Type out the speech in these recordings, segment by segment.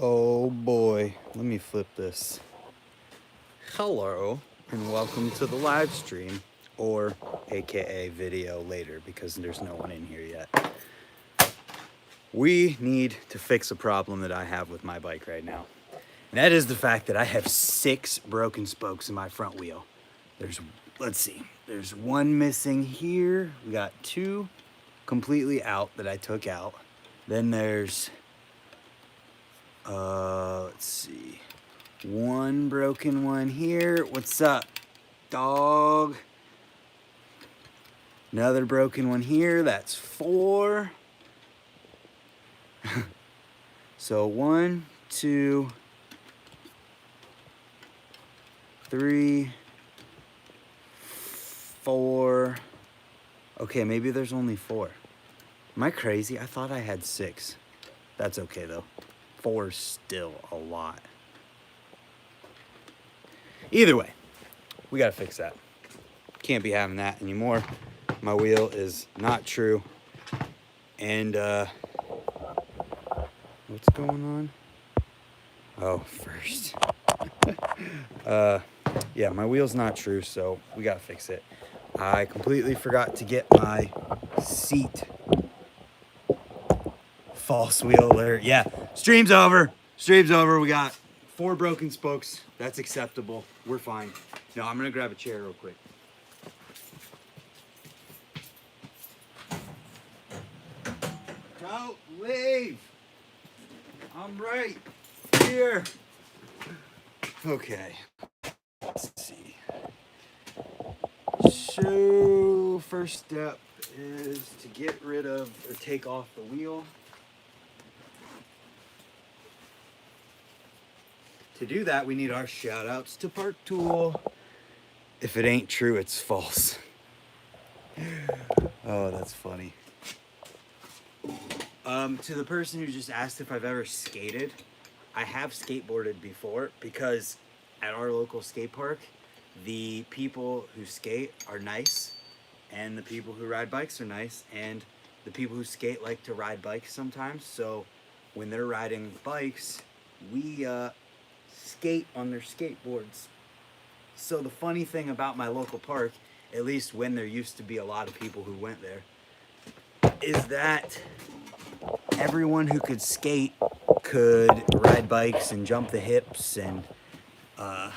Oh boy, let me flip this. Hello, and welcome to the live stream, or AKA video later because there's no one in here yet. We need to fix a problem that I have with my bike right now. And that is the fact that I have 6 broken spokes in my front wheel. Let's see, there's one missing here. We got 2 completely out that I took out. Then there's, let's see, one broken one here. What's up, dog? Another broken one here. That's 4. So 1, 2, 3, 4. Okay, maybe there's only 4. Am I crazy? I thought I had 6. That's okay though. 4's still a lot. Either way, we gotta fix that. Can't be having that anymore. My wheel is not true. And what's going on? Oh, first. Yeah, my wheel's not true, so we gotta fix it. I completely forgot to get my seat. False wheel alert. Yeah, stream's over. Stream's over. We got 4 broken spokes. That's acceptable. We're fine. No, I'm gonna grab a chair real quick. Don't leave. I'm right here. Okay. Let's see. So, first step is to get rid of or take off the wheel. To do that, we need our shout outs to Park Tool. If it ain't true, it's false. Oh, that's funny. To the person who just asked if I've ever skated, I have skateboarded before because at our local skate park, the people who skate are nice and the people who ride bikes are nice, and the people who skate like to ride bikes sometimes. So when they're riding bikes, we skate on their skateboards. So the funny thing about my local park, at least when there used to be a lot of people who went there, is that everyone who could skate could ride bikes and jump the hips and all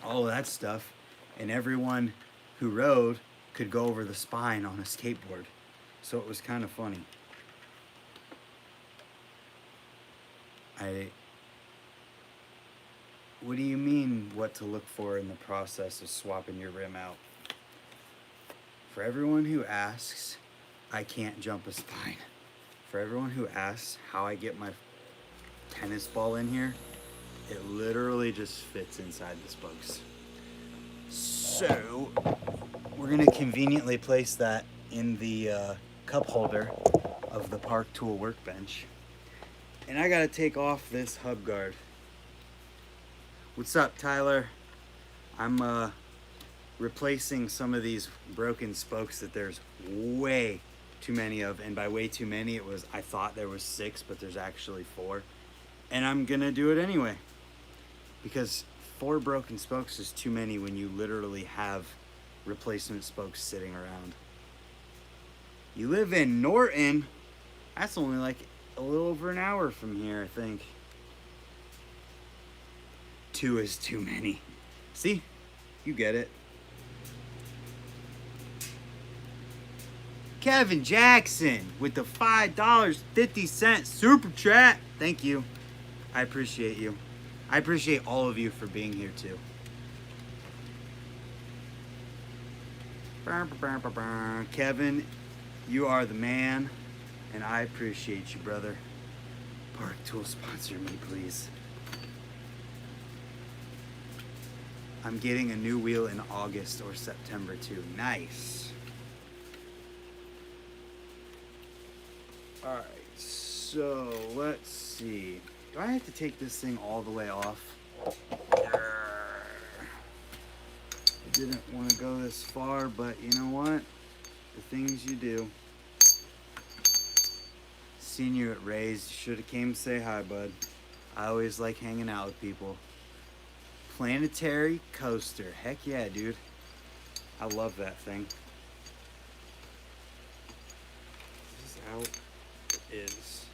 of that stuff. And everyone who rode could go over the spine on a skateboard. So it was kind of funny. What do you mean what to look for in the process of swapping your rim out? For everyone who asks, I can't jump a spine. For everyone who asks how I get my tennis ball in here, it literally just fits inside the spokes. So we're gonna conveniently place that in the cup holder of the Park Tool workbench. And I gotta take off this hub guard. What's up, Tyler? I'm replacing some of these broken spokes that there's way too many of, and by way too many, I thought there was 6, but there's actually 4. And I'm gonna do it anyway. Because 4 broken spokes is too many when you literally have replacement spokes sitting around. You live in Norton? That's only like a little over an hour from here, I think. 2 is too many. See? You get it. Kevin Jackson with the $5.50 super chat. Thank you. I appreciate you. I appreciate all of you for being here too. Kevin, you are the man, and I appreciate you, brother. Park Tool, sponsor me, please. I'm getting a new wheel in August or September too. Nice. Alright, so let's see. Do I have to take this thing all the way off? I didn't want to go this far, but you know what? The things you do. Seen you at Ray's. You should have came to say hi, bud. I always like hanging out with people. Planetary coaster. Heck yeah, dude. I love that thing. This is how it is.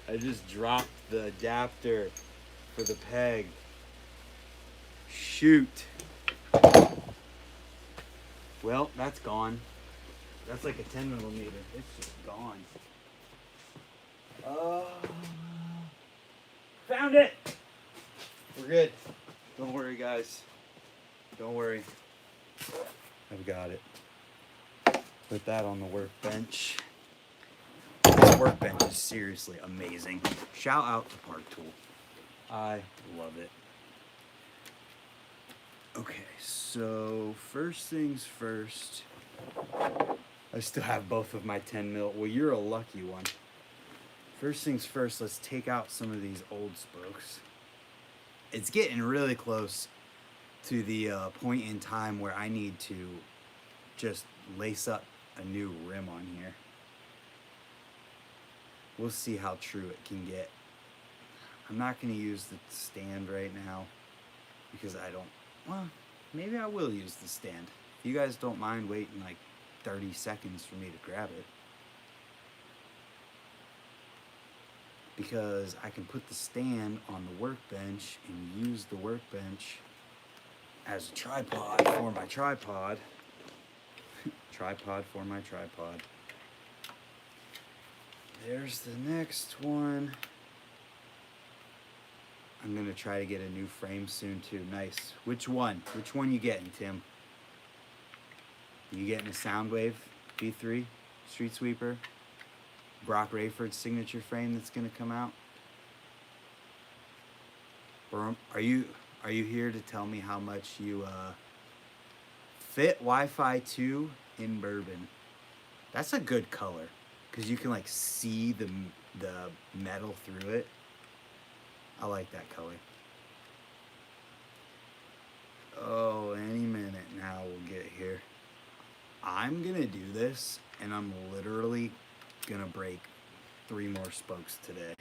I just dropped the adapter for the peg. Shoot. Well, that's gone. That's like a 10 millimeter. It's just gone. Found it! We're good. Don't worry, guys. Don't worry. I've got it. Put that on the workbench. This workbench is seriously amazing. Shout out to Park Tool. I love it. Okay, so first things first. I still have both of my 10 mil. Well, you're a lucky one. First things first, let's take out some of these old spokes. It's getting really close to the point in time where I need to just lace up a new rim on here. We'll see how true it can get. I'm not going to use the stand right now because I don't, well, maybe I will use the stand. If you guys don't mind waiting like 30 seconds for me to grab it. Because I can put the stand on the workbench and use the workbench as a tripod for my tripod. Tripod for my tripod. There's the next one. I'm gonna try to get a new frame soon too. Nice. Which one? Which one you getting, Tim? You getting a Soundwave V3 Street Sweeper? Brock Rayford's signature frame that's gonna come out? Or are you here to tell me how much you fit Wi-Fi 2 in bourbon? That's a good color because you can like see the metal through it. I like that color. Oh, any minute now we'll get here. I'm gonna do this and I'm literally gonna break 3 more spokes today.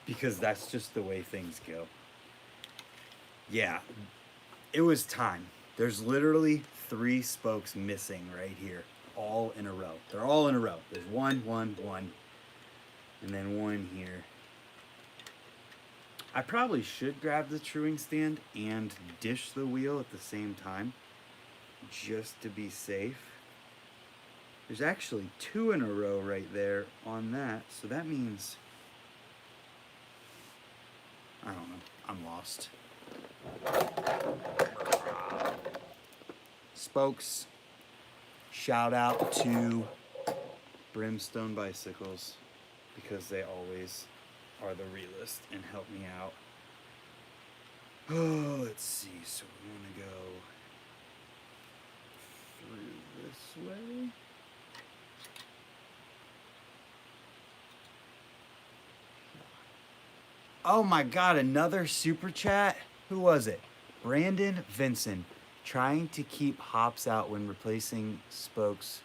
Because that's just the way things go. Yeah, it was time. There's literally 3 spokes missing right here, all in a row. They're all in a row. There's one, and then one here. I probably should grab the truing stand and dish the wheel at the same time, just to be safe. There's actually 2 in a row right there on that, so that means, I don't know, I'm lost. Spokes, shout out to Brimstone Bicycles, because they always are the realest and help me out. Oh, let's see, so we want to go through this way. Oh my God, another super chat? Who was it? Brandon Vinson. Trying to keep hops out when replacing spokes.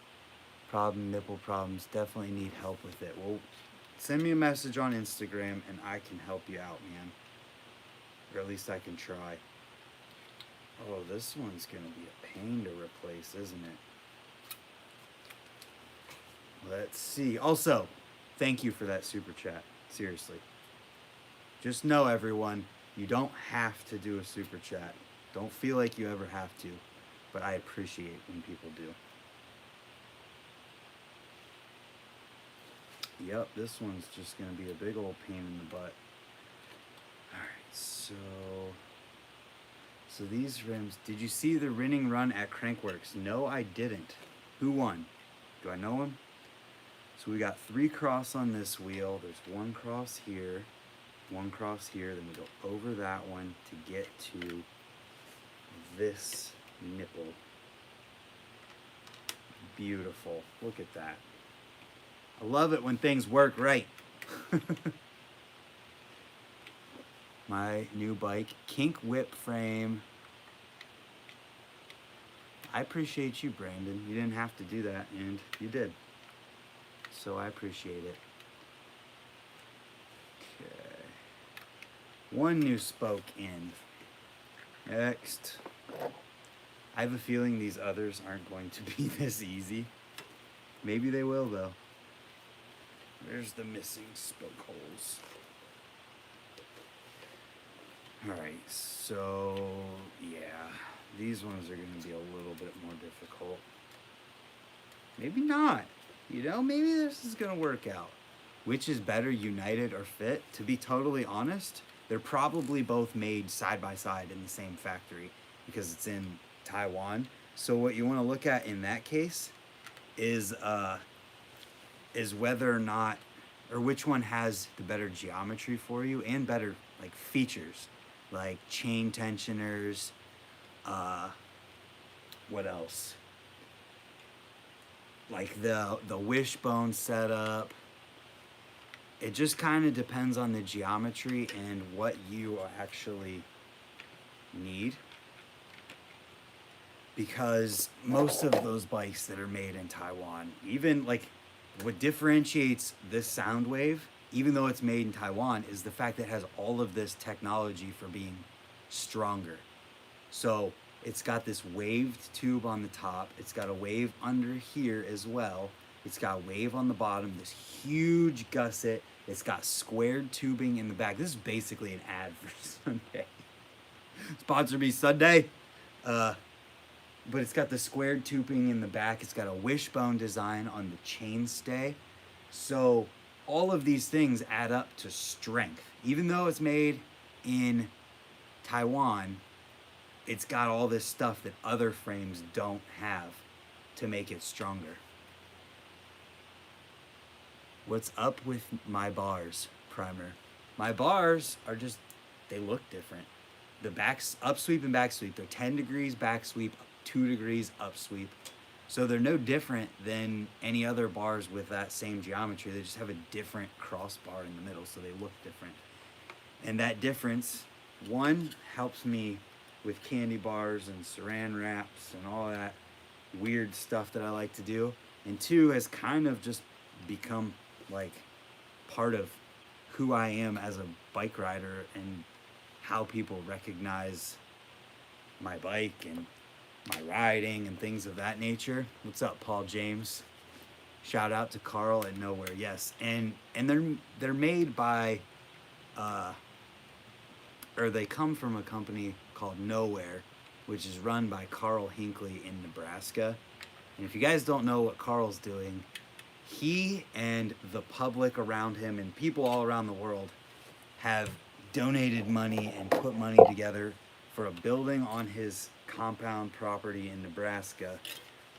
Nipple problems. Definitely need help with it. Well, send me a message on Instagram and I can help you out, man. Or at least I can try. Oh, this one's gonna be a pain to replace, isn't it? Let's see. Also, thank you for that super chat. Seriously. Just know, everyone, you don't have to do a super chat. Don't feel like you ever have to, but I appreciate when people do. Yep, this one's just gonna be a big old pain in the butt. Alright, so these rims, did you see the winning run at Crankworks? No, I didn't. Who won? Do I know him? So we got 3 cross on this wheel. There's 1 cross here, 1 cross here, then we go over that one to get to this nipple. Beautiful. Look at that. I love it when things work right. My new bike, kink whip frame. I appreciate you, Brandon. You didn't have to do that, and you did. So I appreciate it. Okay. One new spoke in. Next. I have a feeling these others aren't going to be this easy. Maybe they will, though. There's the missing spoke holes. Alright, so yeah, these ones are going to be a little bit more difficult. Maybe not. You know, maybe this is going to work out. Which is better, United or Fit? To be totally honest, they're probably both made side by side in the same factory because it's in Taiwan. So what you want to look at in that case is whether or not, or which one has the better geometry for you and better like features, like chain tensioners. What else? Like the wishbone setup. It just kind of depends on the geometry and what you actually need. Because most of those bikes that are made in Taiwan, even like what differentiates this Soundwave, even though it's made in Taiwan, is the fact that it has all of this technology for being stronger. So it's got this waved tube on the top. It's got a wave under here as well. It's got a wave on the bottom, this huge gusset. It's got squared tubing in the back. This is basically an ad for Sunday. Sponsor me, Sunday. But it's got the squared tubing in the back. It's got a wishbone design on the chainstay. So all of these things add up to strength. Even though it's made in Taiwan, it's got all this stuff that other frames don't have to make it stronger. What's up with my bars, Primer? My bars are just, they look different. The upsweep and backsweep, they're 10 degrees backsweep, 2 degrees upsweep. So they're no different than any other bars with that same geometry. They just have a different crossbar in the middle, so they look different. And that difference, one, helps me with candy bars and saran wraps and all that weird stuff that I like to do. And two, has kind of just become like part of who I am as a bike rider and how people recognize my bike and my riding and things of that nature. What's up, Paul James? Shout out to Carl at Nowhere. Yes, and they're made by or they come from a company called Nowhere, which is run by Carl Hinckley in Nebraska. And if you guys don't know what Carl's doing, he and the public around him and people all around the world have donated money and put money together for a building on his compound property in Nebraska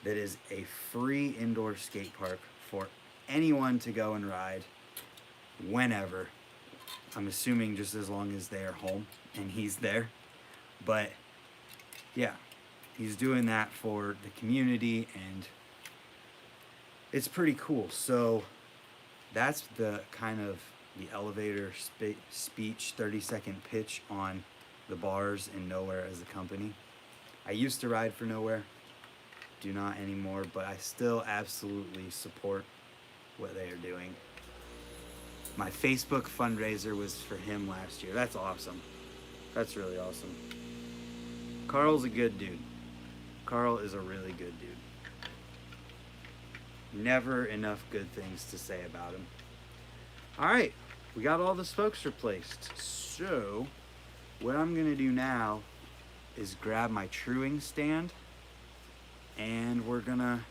that is a free indoor skate park for anyone to go and ride whenever. I'm assuming just as long as they are home and he's there. But yeah, he's doing that for the community and it's pretty cool. So that's the kind of the elevator speech 30-second pitch on the bars in Nowhere as a company. I used to ride for Nowhere, do not anymore, but I still absolutely support what they are doing. My Facebook fundraiser was for him last year. That's awesome. That's really awesome. Carl's a good dude. Carl is a really good dude. Never enough good things to say about him. All right, we got all the spokes replaced. So what I'm gonna do now is grab my truing stand and we're gonna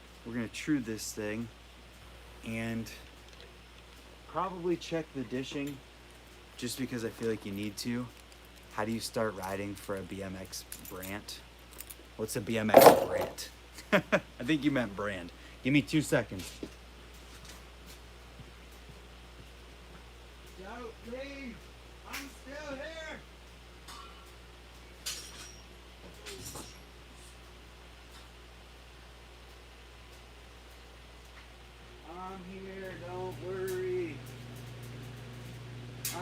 true this thing and probably check the dishing just because I feel like you need to. How do you start riding for a BMX brand? What's a BMX brand? I think you meant brand. Give me 2 seconds. Yo, Dave, I'm still here. I'm here, don't worry.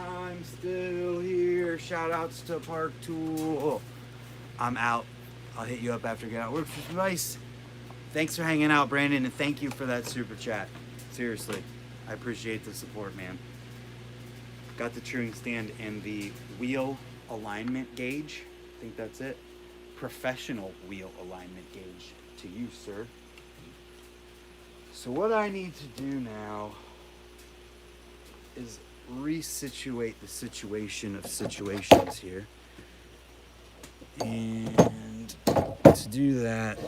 I'm still here. Shout outs to Park Tool. I'm out. I'll hit you up after I get out of work for some advice. Thanks for hanging out, Brandon, and thank you for that super chat. Seriously, I appreciate the support, man. Got the truing stand and the wheel alignment gauge. I think that's it. Professional wheel alignment gauge to you, sir. So what I need to do now is resituate the situation of situations here. And to do that,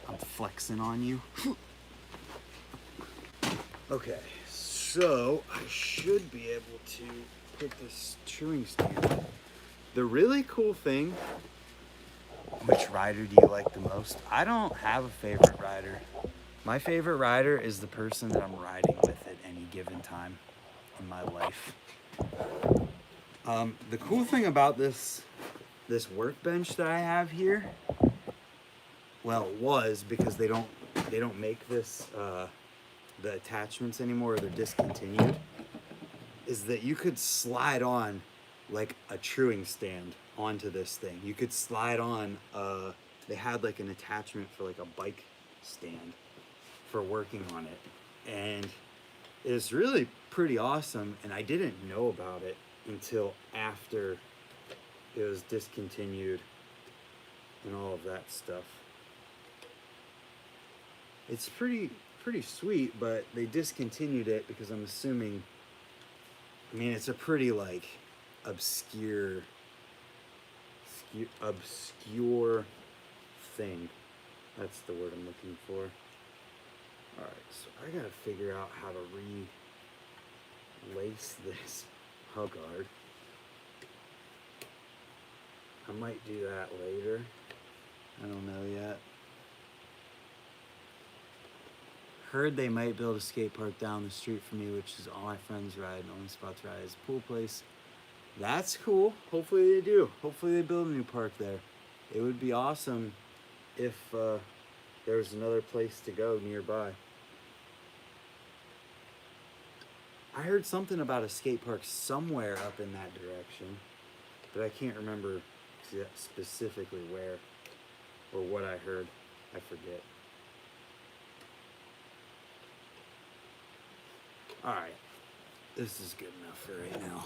I'm flexing on you. Okay, so I should be able to put this truing stand. The really cool thing, which rider do you like the most? I don't have a favorite rider. My favorite rider is the person that I'm riding with at any given time in my life. The cool thing about this workbench that I have here, well, it was because they don't make this the attachments anymore, or they're discontinued, is that you could slide on like a truing stand onto this thing. You could slide on they had like an attachment for like a bike stand for working on it, and it's really pretty awesome. And I didn't know about it until after it was discontinued and all of that stuff. It's pretty sweet, but they discontinued it because I'm assuming, I mean, it's a pretty like obscure thing. That's the word I'm looking for. Alright, so I gotta figure out how to relace this hub guard. I might do that later. I don't know yet. Heard they might build a skate park down the street from me, which is all my friends ride, and only spot to ride is a pool place. That's cool. Hopefully they do. Hopefully they build a new park there. It would be awesome if there was another place to go nearby. I heard something about a skate park somewhere up in that direction, but I can't remember specifically where or what I heard. I forget. Alright, this is good enough for right now.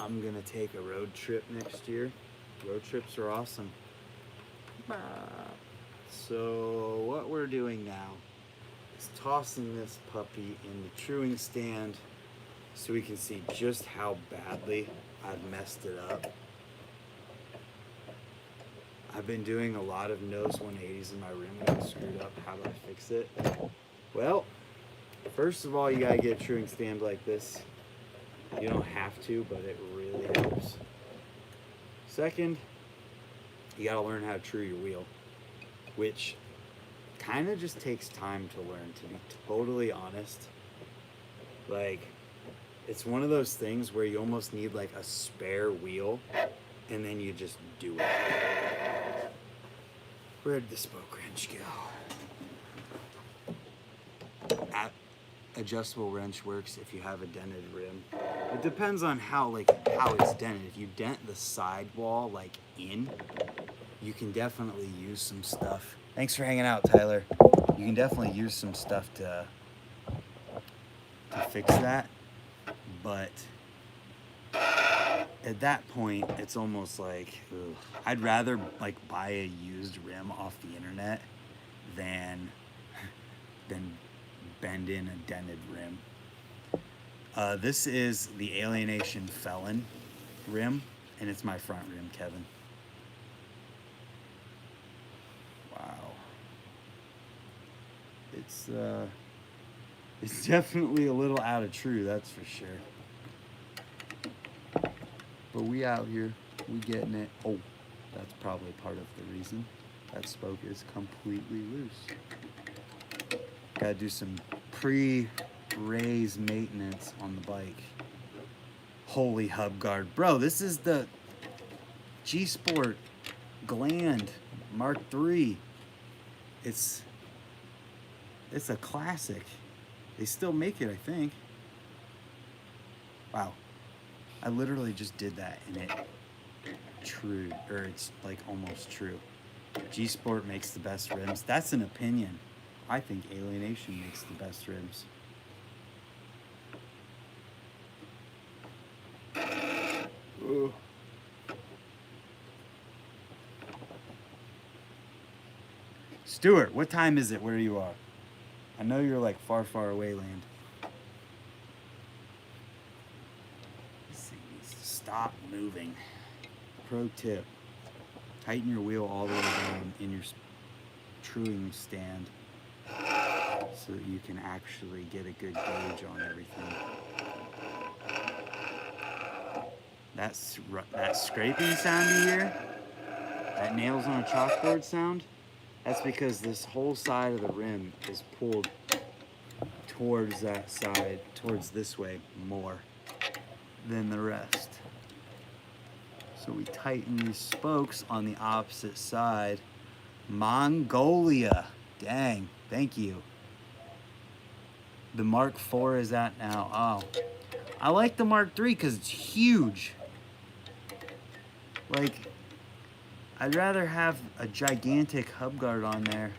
I'm gonna take a road trip next year. Road trips are awesome. So what we're doing now is tossing this puppy in the truing stand so we can see just how badly I've messed it up. I've been doing a lot of nose 180s in my rim and I screwed up. How do I fix it? Well, first of all, you gotta get a truing stand like this. You don't have to, but it really helps. Second, you gotta learn how to true your wheel, which kind of just takes time to learn, to be totally honest. Like, it's one of those things where you almost need like a spare wheel, and then you just do it. Where'd the spoke wrench go? Adjustable wrench works if you have a dented rim. It depends on how it's dented. If you dent the sidewall like in, you can definitely use some stuff. Thanks for hanging out, Tyler. You can definitely use some stuff to fix that, but at that point, it's almost like, ugh. I'd rather like buy a used rim off the internet than bend in a dented rim. This is the Alienation Felon rim, and it's my front rim, Kevin. Wow. It's definitely a little out of true, that's for sure. But we out here, we getting it. Oh, that's probably part of the reason that spoke is completely loose. Gotta do some pre-raise maintenance on the bike. Holy hub guard. Bro, this is the G-Sport Gland Mark III. It's It's a classic. They still make it, I think. Wow. I literally just did that and it true, or it's like almost true. G Sport makes the best rims. That's an opinion. I think Alienation makes the best rims. Ooh. Stuart, what time is it where you are? I know you're like far, far away land. This thing needs to stop moving. Pro tip, tighten your wheel all the way down in your truing stand so that you can actually get a good gauge on everything. That scraping sound you hear, that nails on a chalkboard sound, that's because this whole side of the rim is pulled towards that side, towards this way more than the rest. So we tighten these spokes on the opposite side. Mongolia, dang, thank you. The Mark IV is at now. Oh, I like the Mark III because it's huge. Like, I'd rather have a gigantic hub guard on there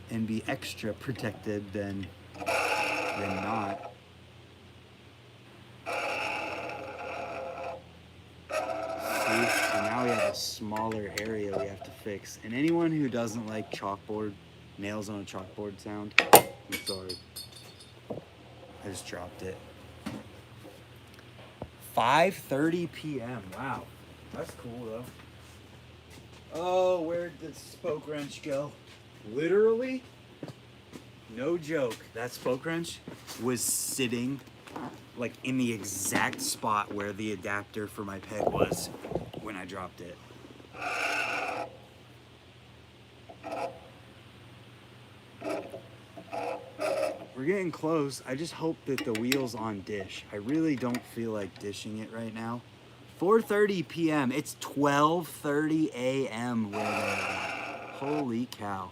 and be extra protected than not. See, so now we have a smaller area we have to fix. And anyone who doesn't like chalkboard, nails on a chalkboard sound, I'm sorry. I just dropped it. 5:30 p.m. Wow, that's cool though. Oh, where'd the spoke wrench go? Literally, no joke, that spoke wrench was sitting like in the exact spot where the adapter for my peg was when I dropped it. We're getting close. I just hope that the wheel's on dish. I really don't feel like dishing it right now. 4:30 p.m. It's 12:30 a.m. where they're at. Holy cow.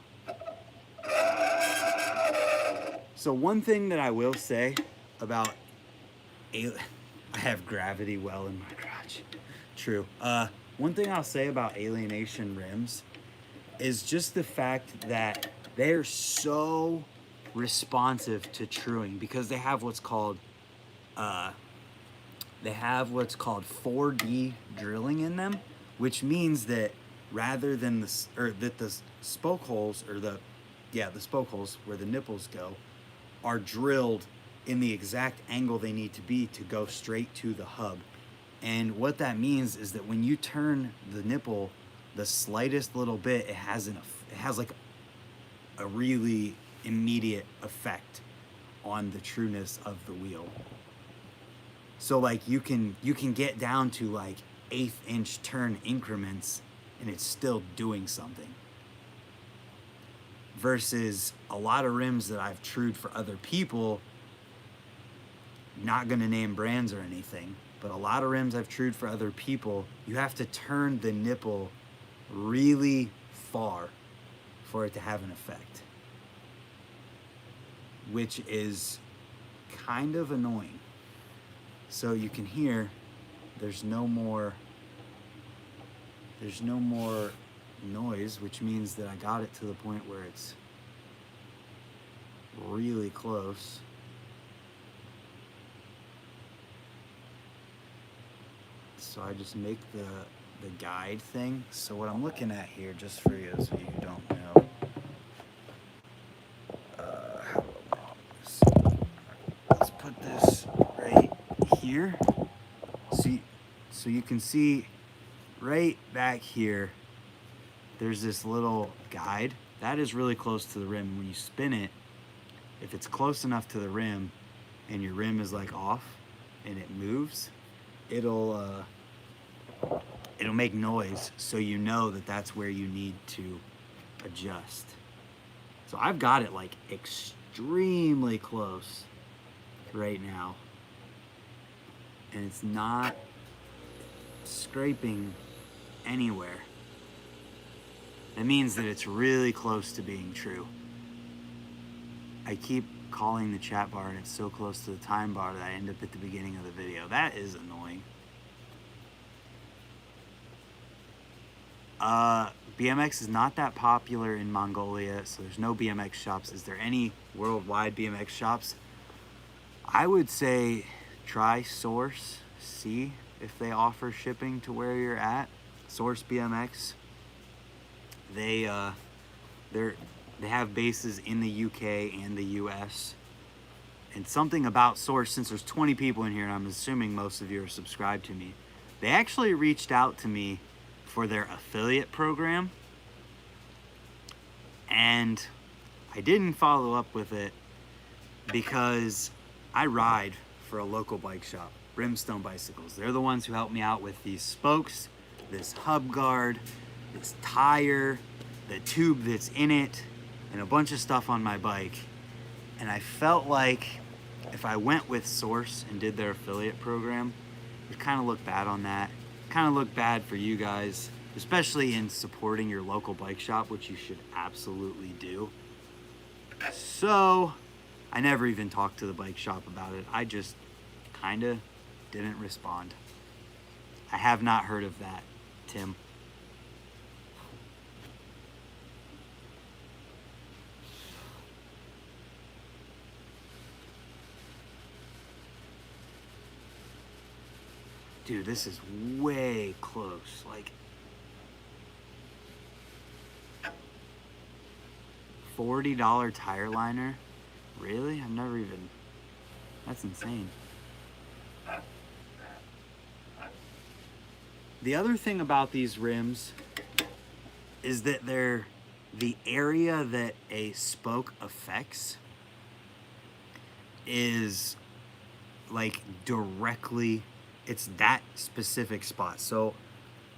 So one thing that I will say about I have gravity well in my garage. True. One thing I'll say about Alienation rims is just the fact that they're so responsive to truing because they have what's called 4D drilling in them, which means that rather than the spoke holes or the spoke holes where the nipples go are drilled in the exact angle they need to be to go straight to the hub. And what that means is that when you turn the nipple the slightest little bit, it has like a really immediate effect on the trueness of the wheel. So like you can get down to like 1/8 inch turn increments and it's still doing something. Versus a lot of rims that I've trued for other people, not gonna name brands or anything, but a lot of rims I've trued for other people, you have to turn the nipple really far for it to have an effect, which is kind of annoying. So you can hear there's no more noise, which means that I got it to the point where it's really close. So I just make the guide thing. So what I'm looking at here, just for you so you don't know, let's put this right here. So you can see right back here, there's this little guide. That is really close to the rim. When you spin it, if it's close enough to the rim and your rim is like off and it moves, it'll make noise, so you know that that's where you need to adjust. So I've got it like extremely close right now, and it's not scraping anywhere. That means that it's really close to being true. I keep calling the chat bar and it's so close to the time bar that I end up at the beginning of the video. That is annoying. BMX is not that popular in Mongolia, so there's no BMX shops. Is there any worldwide BMX shops? I would say try Source, see if they offer shipping to where you're at. Source BMX. They have bases in the UK and the US. And something about Source, since there's 20 people in here and I'm assuming most of you are subscribed to me, they actually reached out to me for their affiliate program, and I didn't follow up with it because I ride for a local bike shop, Brimstone Bicycles. They're the ones who helped me out with these spokes, this hub guard, this tire, the tube that's in it, and a bunch of stuff on my bike. And I felt like if I went with Source and did their affiliate program, it kind of looked bad on that. Kind of look bad for you guys, especially in supporting your local bike shop, which you should absolutely do. So I never even talked to the bike shop about it. I just kind of didn't respond. I have not heard of that, Tim. Dude, this is way close. Like, $40 tire liner? Really? I've never even... That's insane. The other thing about these rims is that they're the area that a spoke affects is like directly, it's that specific spot. So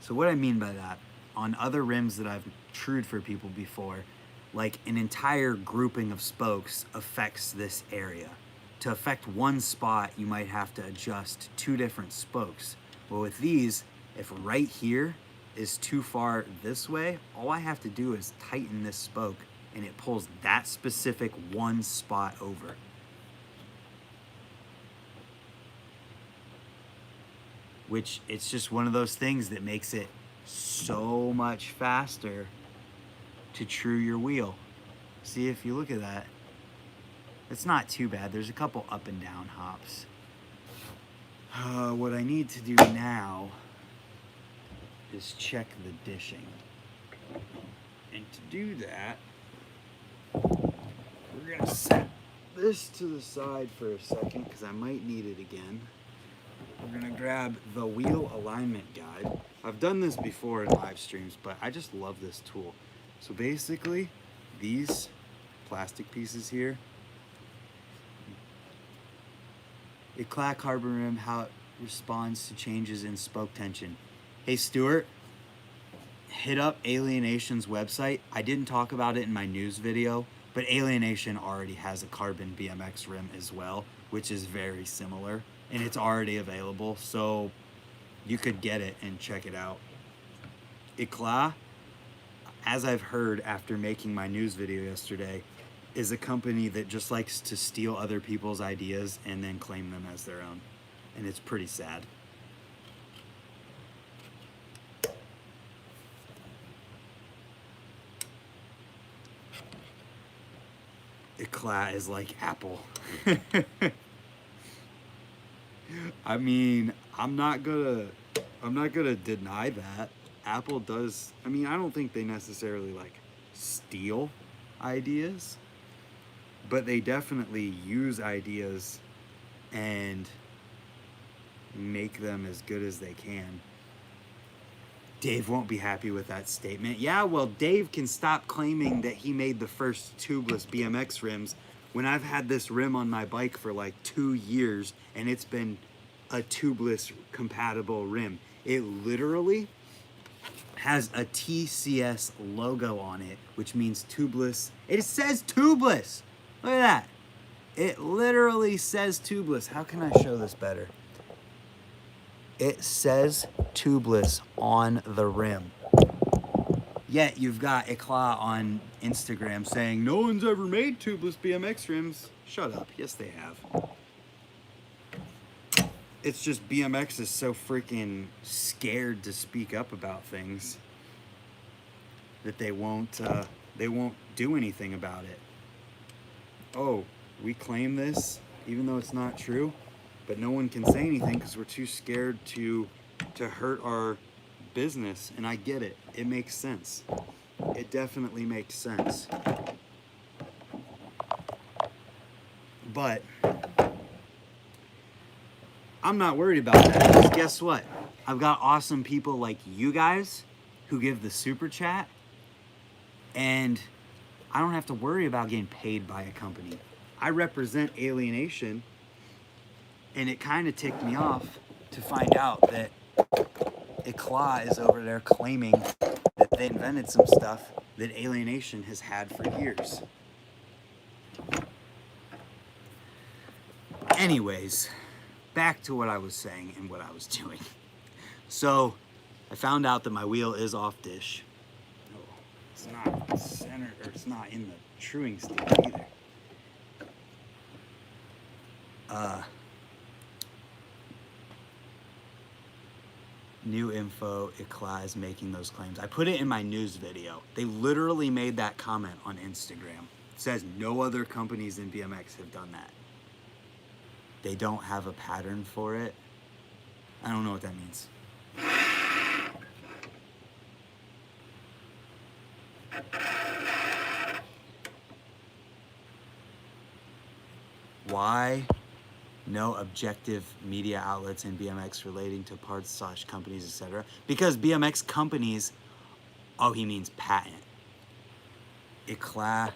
what I mean by that, on other rims that I've trued for people before, like an entire grouping of spokes affects this area. To affect one spot, you might have to adjust 2 different spokes. But with these, if right here is too far this way, all I have to do is tighten this spoke and it pulls that specific one spot over. Which, it's just one of those things that makes it so much faster to true your wheel. See, if you look at that, it's not too bad. There's a couple up and down hops. What I need to do now is check the dishing. And to do that, we're gonna set this to the side for a second because I might need it again. We're gonna grab the wheel alignment guide. I've done this before in live streams, but I just love this tool. So basically, these plastic pieces here, Eclat carbon rim, how it responds to changes in spoke tension. Hey Stuart, hit up Alienation's website. I didn't talk about it in my news video, but Alienation already has a carbon BMX rim as well, which is very similar, and it's already available, so you could get it and check it out. Eclat, as I've heard after making my news video yesterday, is a company that just likes to steal other people's ideas and then claim them as their own. And it's pretty sad. Eclat is like Apple. I mean, I'm not gonna deny that. Apple does, I mean, I don't think they necessarily like steal ideas, but they definitely use ideas and make them as good as they can. Dave won't be happy with that statement. Yeah, well, Dave can stop claiming that he made the first tubeless BMX rims when I've had this rim on my bike for like 2 years and it's been a tubeless compatible rim. It literally has a TCS logo on it, which means tubeless. It says tubeless. Look at that. It literally says tubeless. How can I show this better? It says tubeless on the rim. Yet you've got Eclat on Instagram saying no one's ever made tubeless BMX rims. Shut up. Yes, they have. It's just BMX is so freaking scared to speak up about things that they won't do anything about it. Oh, we claim this even though it's not true, but no one can say anything because we're too scared to hurt our business. And I get it. It makes sense. It definitely makes sense. But I'm not worried about that because guess what? I've got awesome people like you guys who give the super chat, and I don't have to worry about getting paid by a company. I represent Alienation, and it kind of ticked me off to find out that Eclat is over there claiming that they invented some stuff that Alienation has had for years. Anyways, back to what I was saying and what I was doing. So, I found out that my wheel is off dish. No, it's not centered, or it's not in the truing state either. New info, Eclat is making those claims. I put it in my news video. They literally made that comment on Instagram. It says no other companies in BMX have done that. They don't have a pattern for it. I don't know what that means. Why no objective media outlets in BMX relating to parts / companies, etc.? Because BMX companies, oh, he means patent. Eclat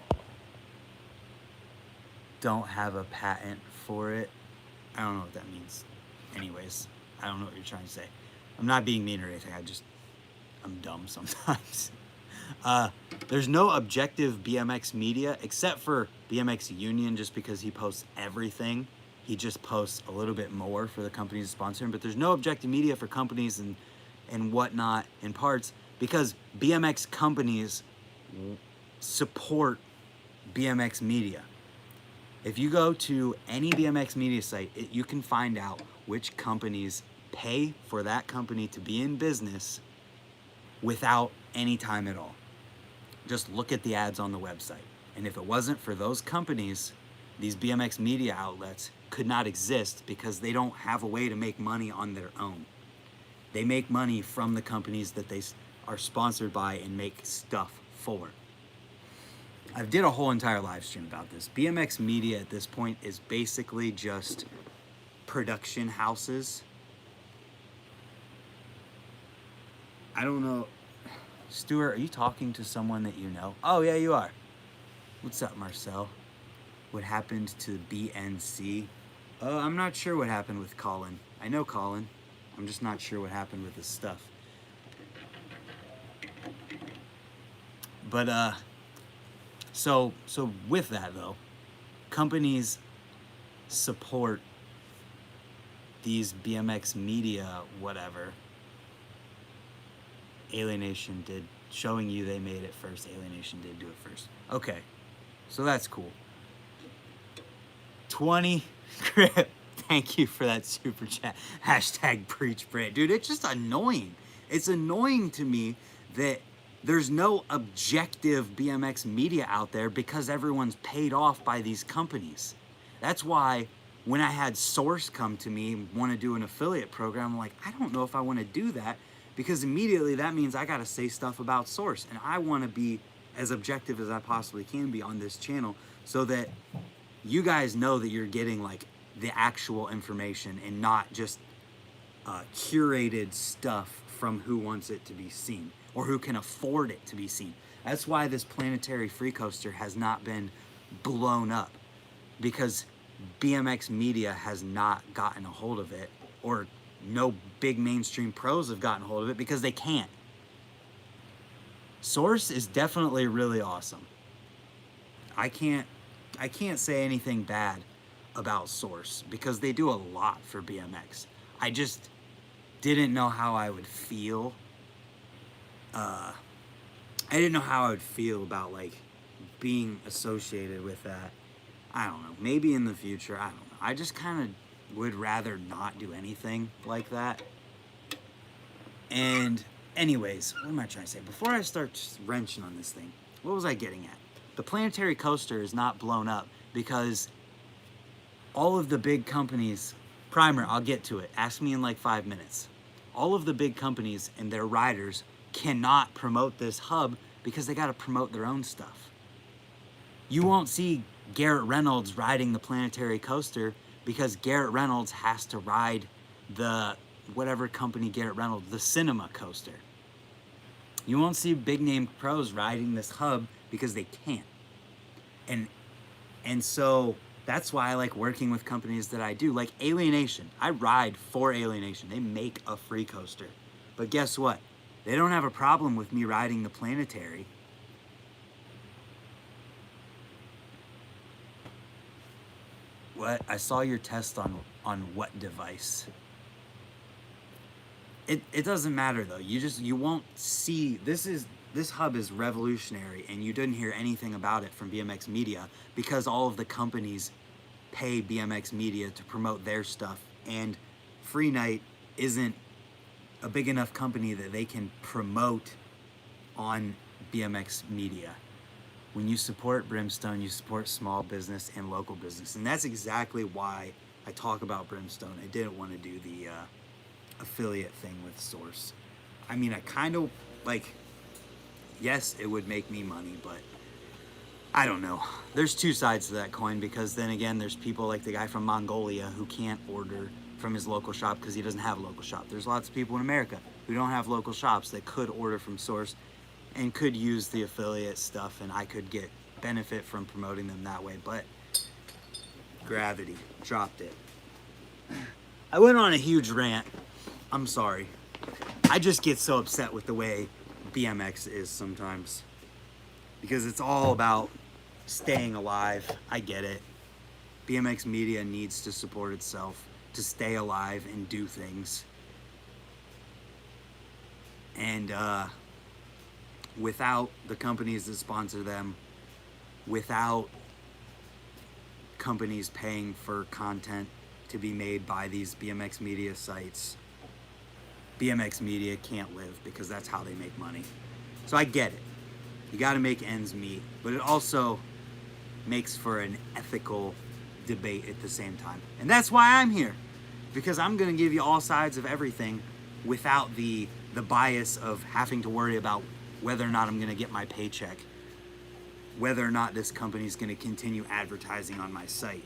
don't have a patent for it. I don't know what that means. Anyways, I don't know what you're trying to say. I'm not being mean or anything. I'm dumb sometimes. There's no objective BMX media except for BMX Union, just because he posts everything. He just posts a little bit more for the companies to sponsor him. But there's no objective media for companies and whatnot and parts because BMX companies support BMX media. If you go to any BMX media site, you can find out which companies pay for that company to be in business without any time at all. Just look at the ads on the website. And if it wasn't for those companies, these BMX media outlets could not exist because they don't have a way to make money on their own. They make money from the companies that they are sponsored by and make stuff for. I did a whole entire live stream about this. BMX media at this point is basically just production houses. I don't know. Stuart, are you talking to someone that you know? Oh, yeah, you are. What's up, Marcel? What happened to BNC? I'm not sure what happened with Colin. I know Colin. I'm just not sure what happened with his stuff. But, so with that, though, companies support these BMX media, whatever. Alienation did, showing you they made it first. Alienation did do it first. Okay, so that's cool. 20 Grip, thank you for that super chat. Hashtag preach Brit. Dude, it's just annoying. It's annoying to me that there's no objective BMX media out there because everyone's paid off by these companies. That's why when I had Source come to me and want to do an affiliate program, I'm like, I don't know if I want to do that because immediately that means I got to say stuff about Source. And I want to be as objective as I possibly can be on this channel so that you guys know that you're getting like the actual information and not just curated stuff from who wants it to be seen or who can afford it to be seen. That's why this Planetary Free Coaster has not been blown up, because BMX media has not gotten a hold of it, or no big mainstream pros have gotten a hold of it because they can't. Source is definitely really awesome. I can't say anything bad about Source because they do a lot for BMX. I just didn't know how I would feel. I didn't know how I would feel about like being associated with that. I don't know. Maybe in the future. I don't know. I just kind of would rather not do anything like that. And anyways, what am I trying to say? Before I start wrenching on this thing, what was I getting at? The planetary coaster is not blown up because all of the big companies, primer, I'll get to it. Ask me in like 5 minutes. All of the big companies and their riders cannot promote this hub because they got to promote their own stuff. You won't see Garrett Reynolds riding the planetary coaster because Garrett Reynolds has to ride the whatever company Garrett Reynolds, the cinema coaster. You won't see big name pros riding this hub because they can't. And so that's why I like working with companies that I do, like Alienation. I ride for Alienation. They make a free coaster. But guess what? They don't have a problem with me riding the planetary. What? I saw your test on what device? It doesn't matter though. You won't see this hub is revolutionary, and you didn't hear anything about it from BMX Media because all of the companies pay BMX Media to promote their stuff, and Free Night isn't a big enough company that they can promote on BMX Media. When you support Brimstone, you support small business and local business, and that's exactly why I talk about Brimstone. I didn't want to do the affiliate thing with Source. I mean, I kind of like, yes, it would make me money, but I don't know. There's two sides to that coin, because then again, there's people like the guy from Mongolia who can't order from his local shop because he doesn't have a local shop. There's lots of people in America who don't have local shops that could order from Source and could use the affiliate stuff, and I could get benefit from promoting them that way, but gravity dropped it. I went on a huge rant. I'm sorry. I just get so upset with the way BMX is sometimes, because it's all about staying alive. I get it. BMX Media needs to support itself to stay alive and do things. And without the companies that sponsor them, without companies paying for content to be made by these BMX Media sites, BMX Media can't live, because that's how they make money. So I get it. You got to make ends meet, but it also makes for an ethical debate at the same time. And that's why I'm here, because I'm going to give you all sides of everything without the bias of having to worry about whether or not I'm going to get my paycheck, whether or not this company is going to continue advertising on my site.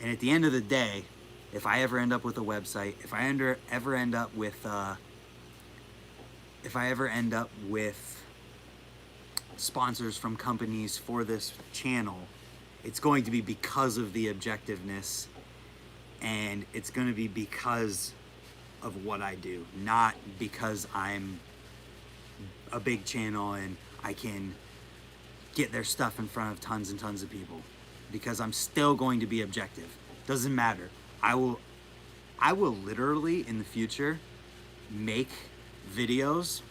And at the end of the day, if I ever end up with a website, if I ever end up with sponsors from companies for this channel, it's going to be because of the objectiveness, and it's going to be because of what I do, not because I'm a big channel and I can get their stuff in front of tons and tons of people, because I'm still going to be objective. Doesn't matter. I will literally in the future make videos.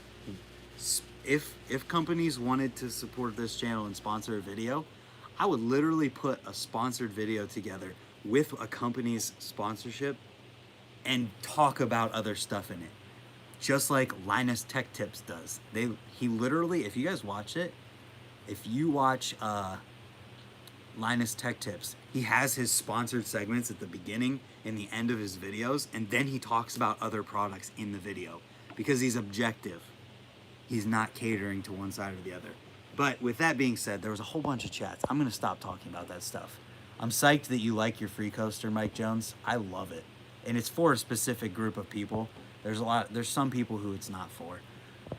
If companies wanted to support this channel and sponsor a video, I would literally put a sponsored video together with a company's sponsorship and talk about other stuff in it, just like Linus Tech Tips does. He literally, if you guys watch it, if you watch Linus Tech Tips, he has his sponsored segments at the beginning and the end of his videos, and then he talks about other products in the video, because he's objective. He's not catering to one side or the other. But with that being said, there was a whole bunch of chats. I'm going to stop talking about that stuff. I'm psyched that you like your free coaster, Mike Jones. I love it. And it's for a specific group of people. There's some people who it's not for.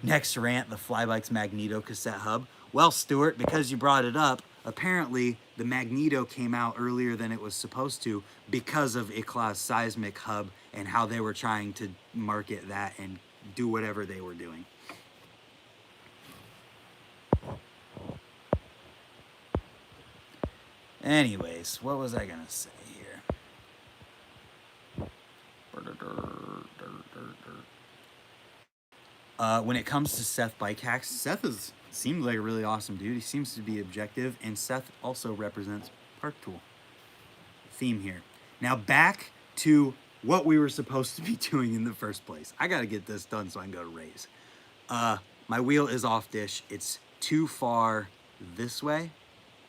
Next rant, the Flybikes Magneto cassette hub. Well, Stuart, because you brought it up, apparently the Magneto came out earlier than it was supposed to because of Icla's Seismic hub and how they were trying to market that and do whatever they were doing. Anyways, what was I gonna say here? When it comes to Seth Bike Hacks, Seth is Seems like a really awesome dude. He seems to be objective, and Seth also represents Park Tool. Theme here. Now back to what we were supposed to be doing in the first place. I gotta get this done so I can go to Raise. My wheel is off dish. It's too far this way,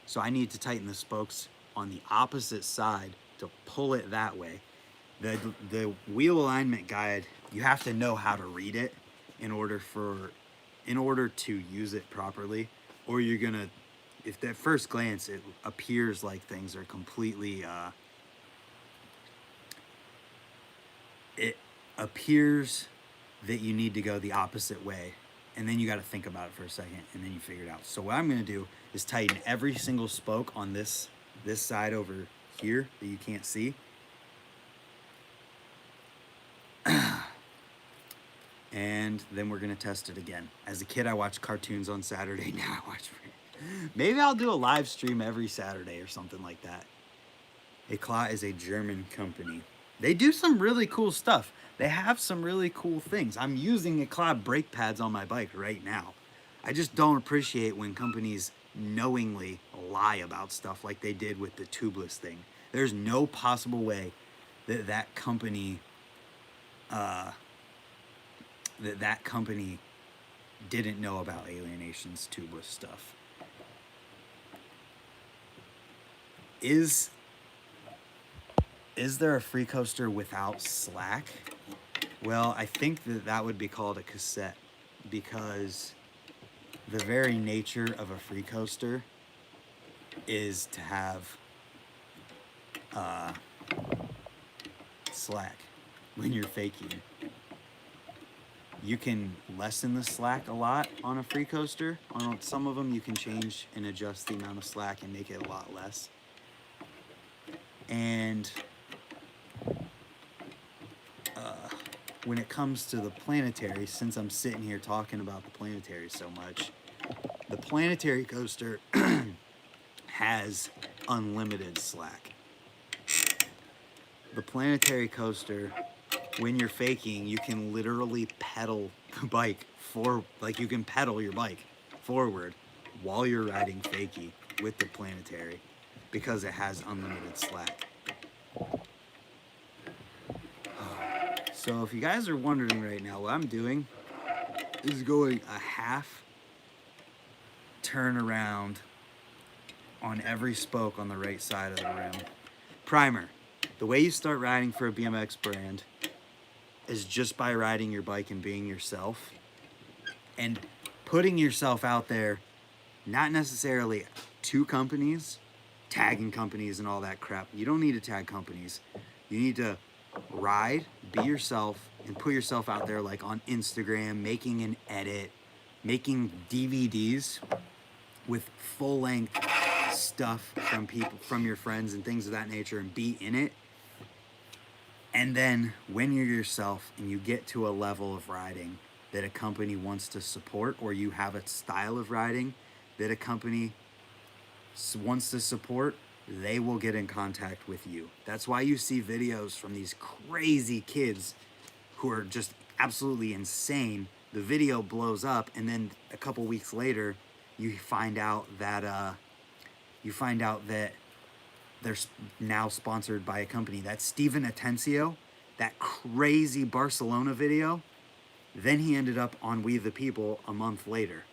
so I need to tighten the spokes on the opposite side to pull it that way. The wheel alignment guide, you have to know how to read it in order to use it properly, or you're gonna, if at first glance it appears like things are completely it appears that you need to go the opposite way, and then you got to think about it for a second, and then you figure it out. So what I'm going to do is tighten every single spoke on this side over here that you can't see. And then we're going to test it again. As a kid, I watched cartoons on Saturday. Now I watch. Maybe I'll do a live stream every Saturday or something like that. Eclat is a German company. They do some really cool stuff. They have some really cool things. I'm using Eclat brake pads on my bike right now. I just don't appreciate when companies knowingly lie about stuff like they did with the tubeless thing. There's no possible way that that company didn't know about Alienation's tubeless stuff. Is there a free coaster without slack? Well, I think that would be called a cassette, because the very nature of a free coaster is to have slack when you're faking. You can lessen the slack a lot on a free coaster. On some of them, you can change and adjust the amount of slack and make it a lot less. And when it comes to the Planetary, since I'm sitting here talking about the Planetary so much, the Planetary coaster has unlimited slack. The Planetary coaster, when you're faking, you can literally pedal the bike you can pedal your bike forward while you're riding fakie with the Planetary, because it has unlimited slack. So if you guys are wondering right now, what I'm doing is going a half turn around on every spoke on the right side of the rim. Primer. The way you start riding for a BMX brand is just by riding your bike and being yourself and putting yourself out there, not necessarily to companies, tagging companies and all that crap. You don't need to tag companies. You need to ride, be yourself, and put yourself out there, like on Instagram, making an edit, making DVDs with full-length stuff from people, from your friends and things of that nature, and be in it. And then when you're yourself and you get to a level of riding that a company wants to support, or you have a style of riding that a company wants to support, they will get in contact with you. That's why you see videos from these crazy kids who are just absolutely insane. The video blows up, and then a couple weeks later, you find out that they're now sponsored by a company. That's Steven Atencio, that crazy Barcelona video. Then he ended up on We the People a month later.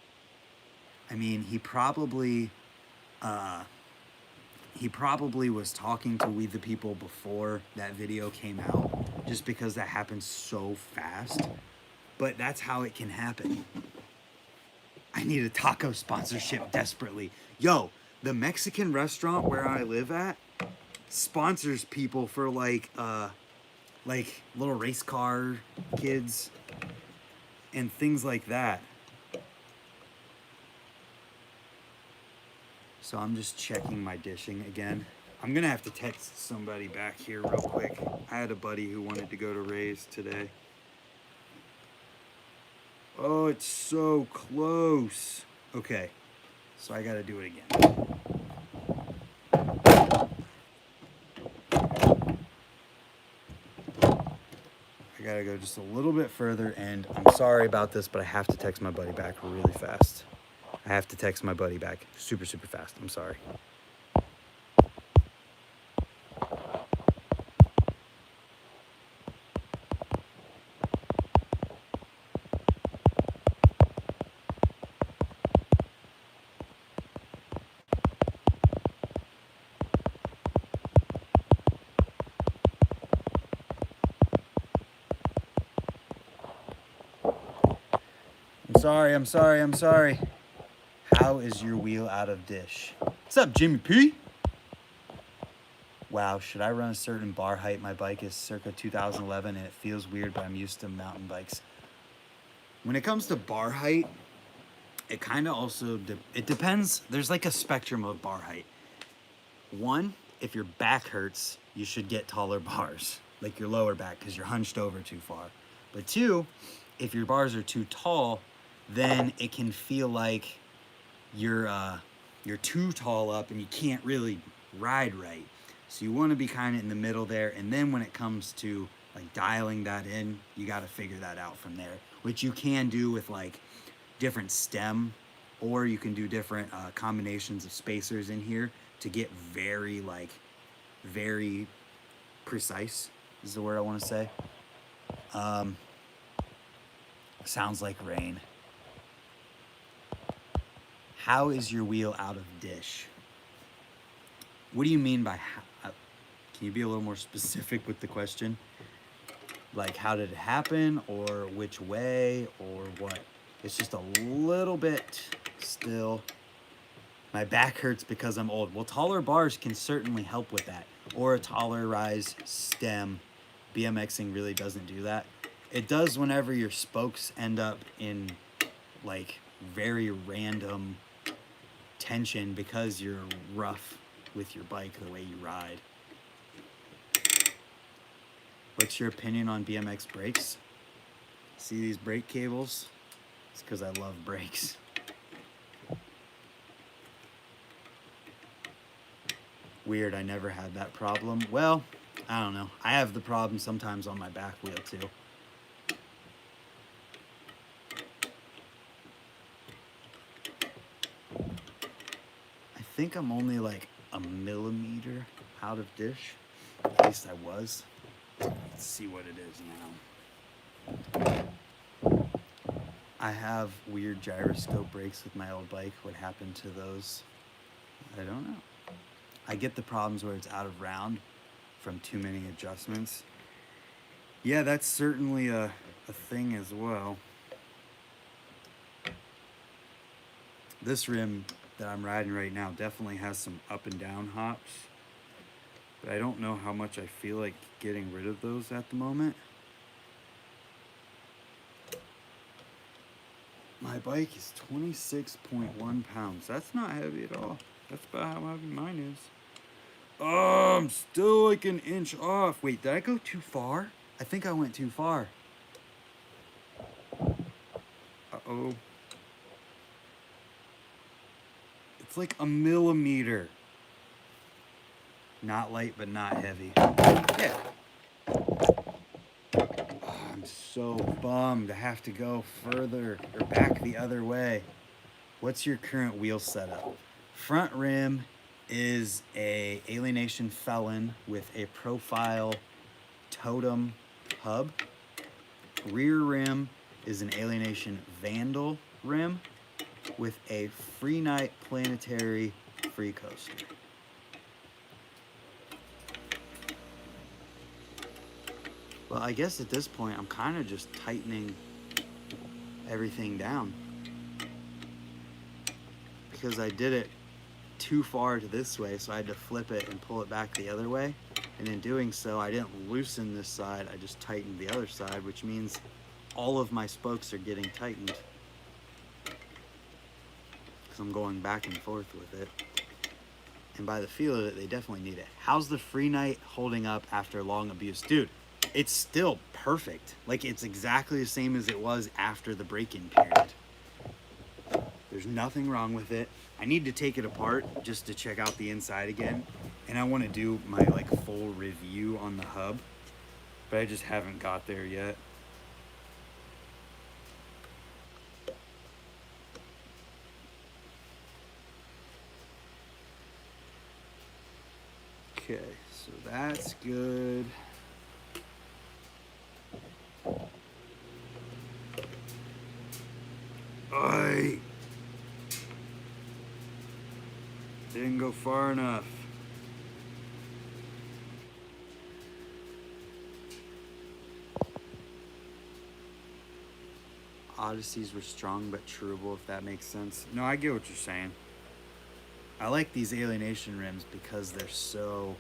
I mean, he probably was talking to We the People before that video came out, just because that happens so fast. But that's how it can happen. I need a taco sponsorship desperately. Yo, the Mexican restaurant where I live at sponsors people for like little race car kids and things like that. So I'm just checking my dishing again. I'm gonna have to text somebody back here real quick. I had a buddy who wanted to go to Raise today. Oh, it's so close. Okay, so I gotta do it again. I gotta go just a little bit further, and I'm sorry about this, but I have to text my buddy back really fast. I have to text my buddy back super, super fast. I'm sorry. I'm sorry. How is your wheel out of dish? What's up, Jimmy P? Wow, should I run a certain bar height? My bike is circa 2011 and it feels weird, but I'm used to mountain bikes. When it comes to bar height, it kind of also, it depends. There's like a spectrum of bar height. One, if your back hurts, you should get taller bars, like your lower back, because you're hunched over too far. But two, if your bars are too tall, then it can feel like you're too tall up and you can't really ride right. So you want to be kind of in the middle there. And then when it comes to like dialing that in, you got to figure that out from there, which you can do with like different stem, or you can do different combinations of spacers in here to get very precise is the word I want to say. Sounds like rain. How is your wheel out of dish? What do you mean by how? Can you be a little more specific with the question? Like, how did it happen, or which way, or what? It's just a little bit still. My back hurts because I'm old. Well, taller bars can certainly help with that, or a taller rise stem. BMXing really doesn't do that. It does whenever your spokes end up in like very random tension because you're rough with your bike the way you ride. What's your opinion on BMX brakes? See these brake cables? It's because I love brakes. Weird, I never had that problem. Well, I don't know. I have the problem sometimes on my back wheel too. I think I'm only like a millimeter out of dish. At least I was. Let's see what it is now. I have weird gyroscope brakes with my old bike. What happened to those? I don't know. I get the problems where it's out of round from too many adjustments. Yeah, that's certainly a thing as well. This rim that I'm riding right now definitely has some up and down hops, but I don't know how much I feel like getting rid of those at the moment. My bike is 26.1 pounds. That's not heavy at all. That's about how heavy mine is. Oh, I'm still like an inch off. Wait, did I go too far? I think I went too far. Uh-oh. It's like a millimeter. Not light, but not heavy. Yeah. Oh, I'm so bummed. I have to go further or back the other way. What's your current wheel setup? Front rim is a Alienation Felon with a profile totem hub. Rear rim is an Alienation Vandal rim with a Freenite Planetary free coaster. Well, I guess at this point I'm kind of just tightening everything down because I did it too far to this way, so I had to flip it and pull it back the other way. And in doing so, I didn't loosen this side, I just tightened the other side, which means all of my spokes are getting tightened because I'm going back and forth with it. And by the feel of it, they definitely need it. How's the Freenite holding up after long abuse? Dude, it's still perfect. Like, it's exactly the same as it was after the break-in period. There's nothing wrong with it. I need to take it apart just to check out the inside again. And I want to do my like full review on the hub, but I just haven't got there yet. Okay, so that's good. I didn't go far enough. Odysseys were strong but chewable, if that makes sense. No, I get what you're saying. I like these Alienation rims because they're so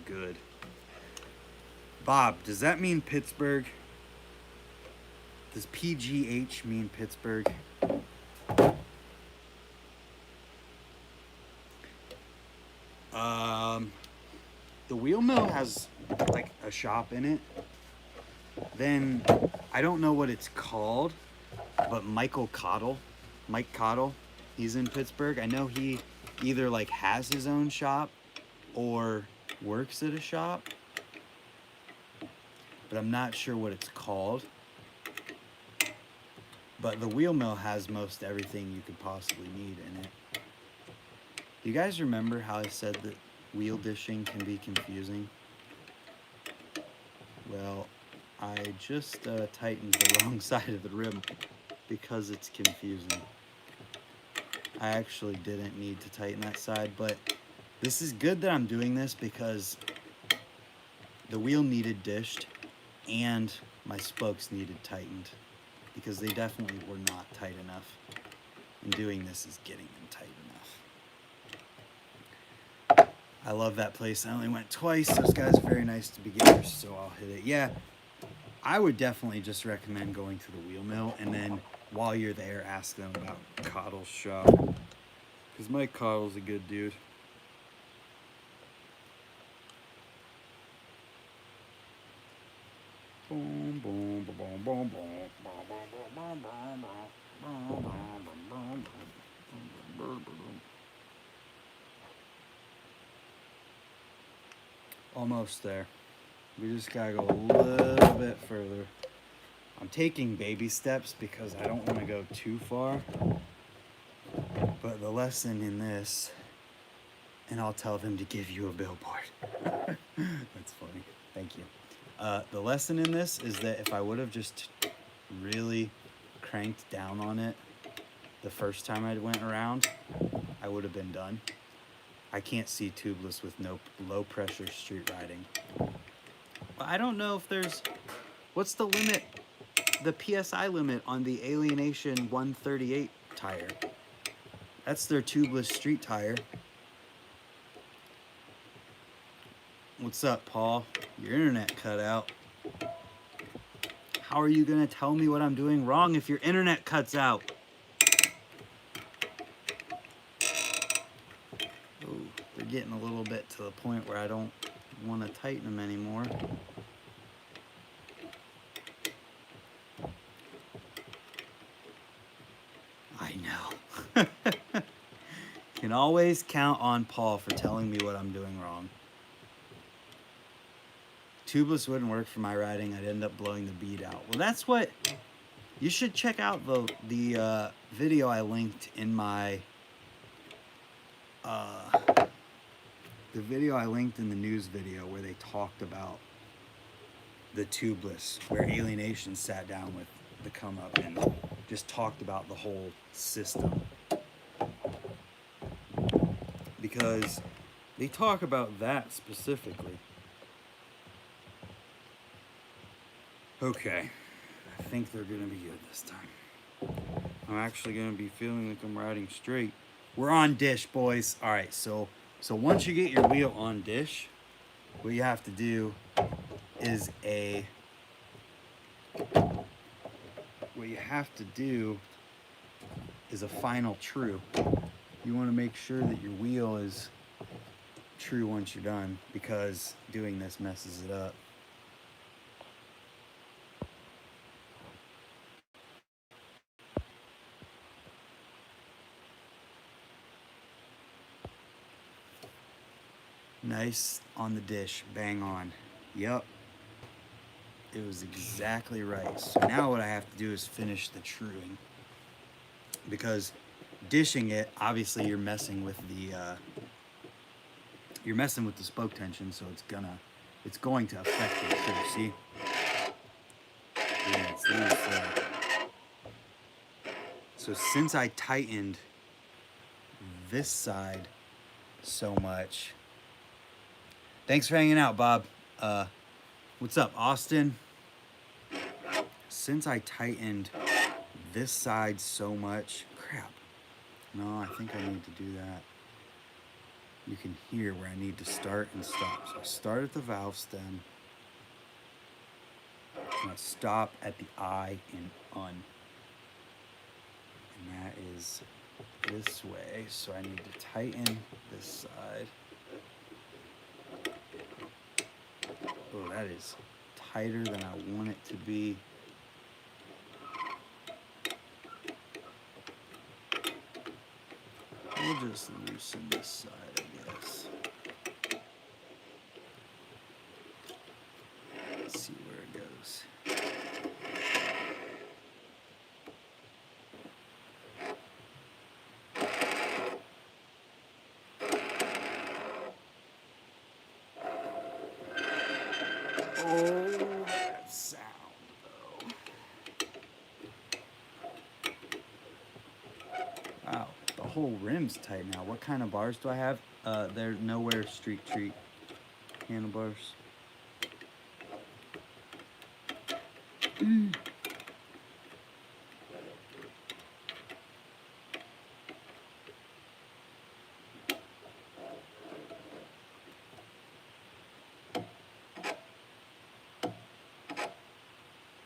good. Bob, does that mean Pittsburgh? Does PGH mean Pittsburgh? The wheel mill has like a shop in it. Then I don't know what it's called, but Mike Cottle, he's in Pittsburgh. I know he either like has his own shop or works at a shop, but I'm not sure what it's called. But the wheel mill has most everything you could possibly need in it. Do you guys remember how I said that wheel dishing can be confusing? Well, I just tightened the wrong side of the rim because it's confusing. I actually didn't need to tighten that side, but this is good that I'm doing this because the wheel needed dished and my spokes needed tightened because they definitely were not tight enough. And doing this is getting them tight enough. I love that place. I only went twice. Those guys are very nice to beginners, so I'll hit it. Yeah, I would definitely just recommend going to the wheel mill, and then while you're there, ask them about Cottle's shop. Because Mike Cottle's a good dude. Boom, boom, boom, boom, boom, boom, boom, boom, boom, boom. Almost there. We just gotta go a little bit further. I'm taking baby steps because I don't want to go too far. But the lesson in this, and I'll tell them to give you a billboard. That's funny. Thank you. The lesson in this is that if I would have just really cranked down on it the first time I went around, I would have been done. I can't see tubeless with no low pressure street riding. I don't know if there's, what's the limit, the PSI limit on the Alienation 138 tire? That's their tubeless street tire. What's up, Paul? Your internet cut out. How are you gonna tell me what I'm doing wrong if your internet cuts out? Oh, they're getting a little bit to the point where I don't want to tighten them anymore. I know. Can always count on Paul for telling me what I'm doing wrong. Tubeless wouldn't work for my riding. I'd end up blowing the bead out. Well, that's what you should check out. The video I linked in my the video I linked in the news video where they talked about the tubeless, where Alienation sat down with the come up and just talked about the whole system, because they talk about that specifically. Okay, I think they're gonna be good this time. I'm actually gonna be feeling like I'm riding straight. We're on dish, boys. All right, so once you get your wheel on dish, what you have to do is a final true. You want to make sure that your wheel is true once you're done, because doing this messes it up. Nice on the dish, bang on. Yep. It was exactly right. So now what I have to do is finish the truing, because dishing it, obviously you're messing with the spoke tension, so it's going to affect it too. See? Yeah, it's loose there. So since I tightened this side so much, thanks for hanging out, Bob. What's up, Austin? Since I tightened this side so much, crap. No, I think I need to do that. You can hear where I need to start and stop. So I start at the valve stem, and I stop at the I in un. And that is this way, so I need to tighten this side. Oh, that is tighter than I want it to be. We'll just loosen this side, I guess. Let's see where it goes. Oh, that sound, though. Wow, the whole rim's tight now. What kind of bars do I have? They're Nowhere Street Treat handlebars.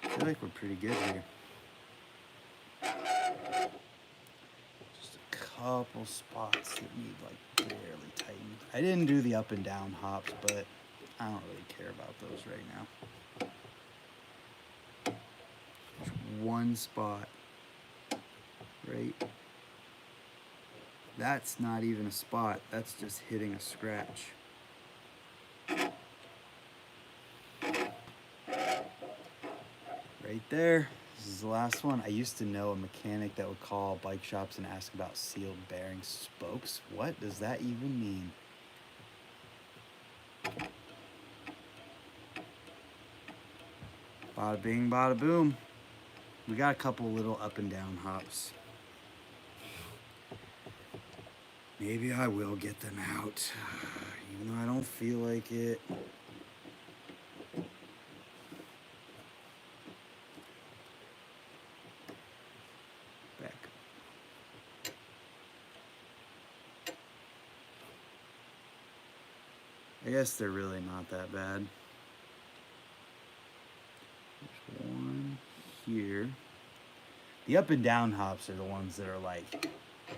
I feel like we're pretty good here. Just a couple spots that need like barely tightened. I didn't do the up and down hops, but I don't really care about those right now. There's one spot, right? That's not even a spot, that's just hitting a scratch. Right there. This is the last one. I used to know a mechanic that would call bike shops and ask about sealed bearing spokes. What does that even mean? Bada bing, bada boom. We got a couple little up and down hops. Maybe I will get them out, even though I don't feel like it. Back. I guess they're really not that bad. There's one here. The up and down hops are the ones that are like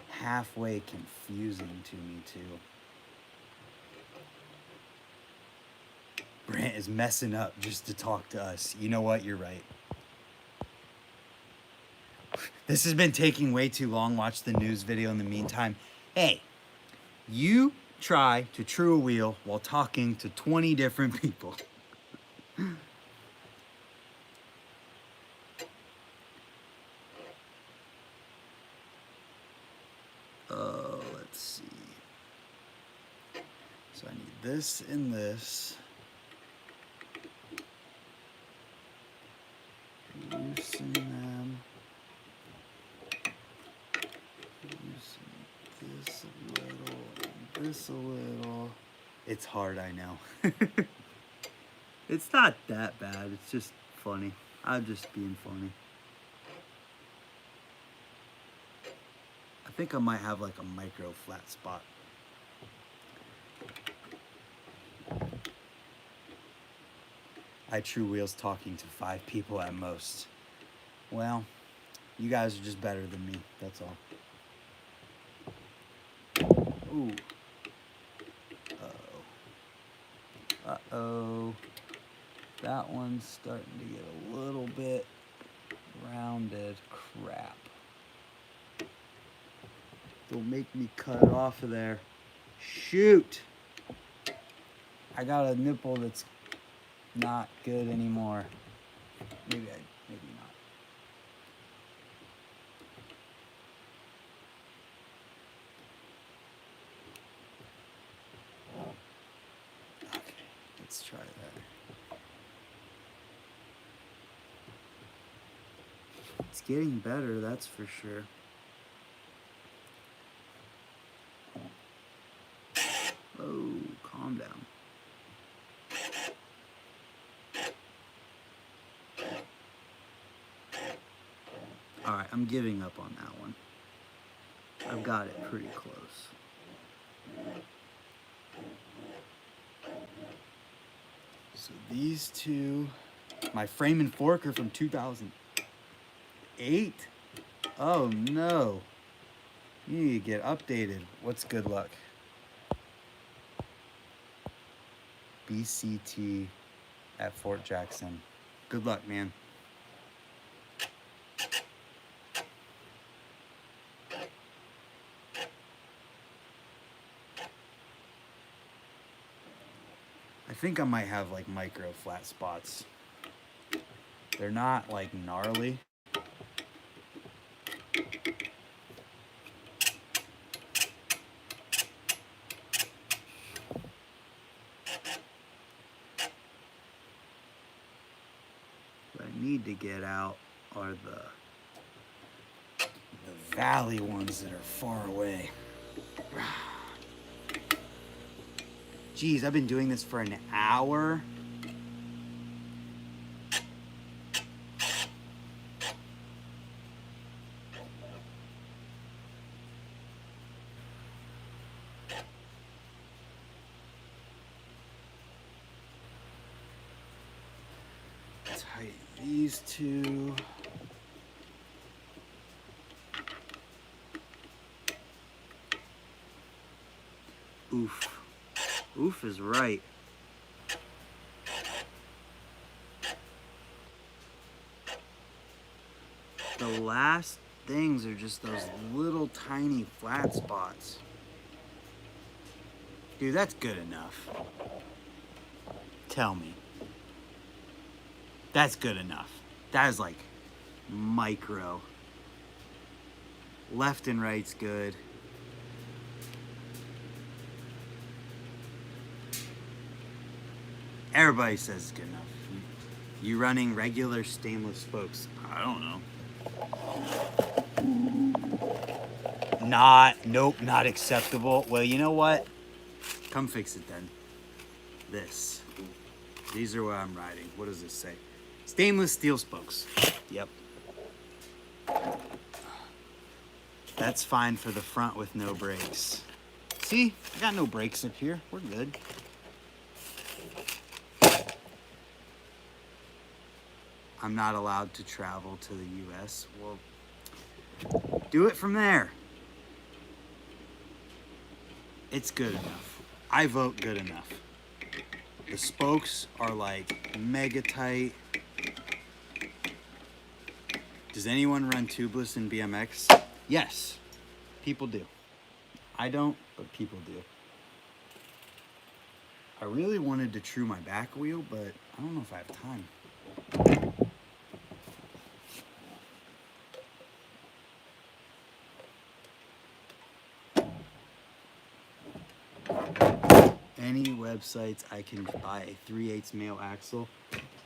halfway confusing to me too. Brant is messing up just to talk to us. You know what? You're right. This has been taking way too long. Watch the news video in the meantime. Hey, you try to true a wheel while talking to 20 different people. Let's see. So I need this and this. Loosen them. Loosen this a little and this a little. It's hard, I know. It's not that bad. It's just funny. I'm just being funny. I think I might have like a micro flat spot. I true wheels talking to 5 people at most. Well, you guys are just better than me, that's all. Ooh. Uh-oh. Uh-oh. That one's starting to get a little bit rounded. Crap. Don't make me cut it off of there. Shoot! I got a nipple that's not good anymore. Maybe not. Let's try that. It's getting better, that's for sure. Oh, calm down. All right, I'm giving up on that one. I've got it pretty close. So these two, my frame and fork are from 2008. Oh no. You need to get updated. What's good luck? BCT at Fort Jackson. Good luck, man. I think I might have like micro flat spots. They're not like gnarly. What I need to get out are the valley ones that are far away. Geez, I've been doing this for an hour. Tighten these two. Oof. Oof is right. The last things are just those little tiny flat spots. Dude, that's good enough. Tell me. That's good enough. That is like micro. Left and right's good. Everybody says it's good enough. You running regular stainless spokes? I don't know. Nope, not acceptable. Well, you know what? Come fix it then. This. These are what I'm riding. What does this say? Stainless steel spokes. Yep. That's fine for the front with no brakes. See? I got no brakes up here. We're good. I'm not allowed to travel to the US. Well, do it from there. It's good enough. I vote good enough. The spokes are like mega tight. Does anyone run tubeless in BMX? Yes, people do. I don't, but people do. I really wanted to true my back wheel, but I don't know if I have time. Any websites I can buy a 3/8 male axle?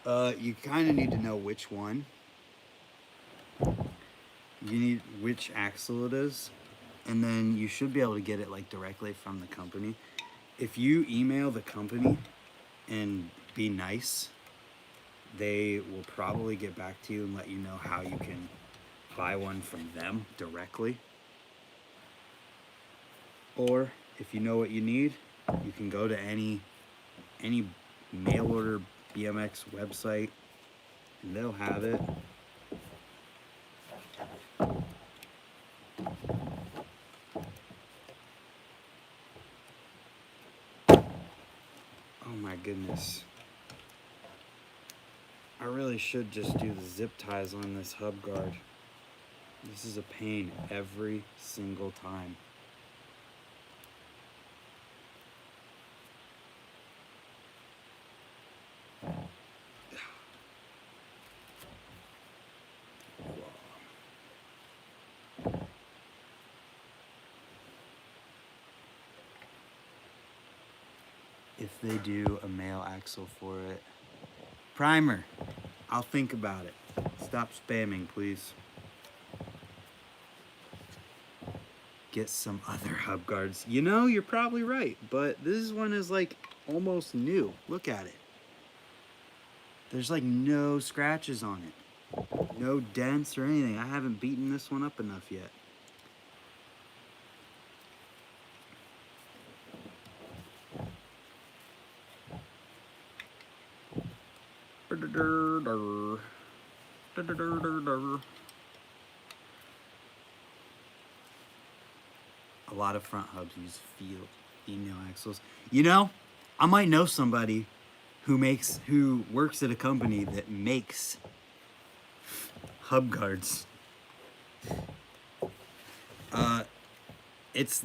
You kind of need to know which one. You need which axle it is, and then you should be able to get it like directly from the company. If you email the company and be nice, they will probably get back to you and let you know how you can buy one from them directly. Or if you know what you need, you can go to any mail order BMX website and they'll have it. Oh my goodness. I really should just do the zip ties on this hub guard. This is a pain every single time. if they do a male axle for it. Primer. I'll think about it. Stop spamming, please. Get some other hub guards. You know, you're probably right, but this one is like almost new. Look at it. There's like no scratches on it. No dents or anything. I haven't beaten this one up enough yet. A lot of front hubs use female axles. You know, I might know somebody who works at a company that makes hub guards. This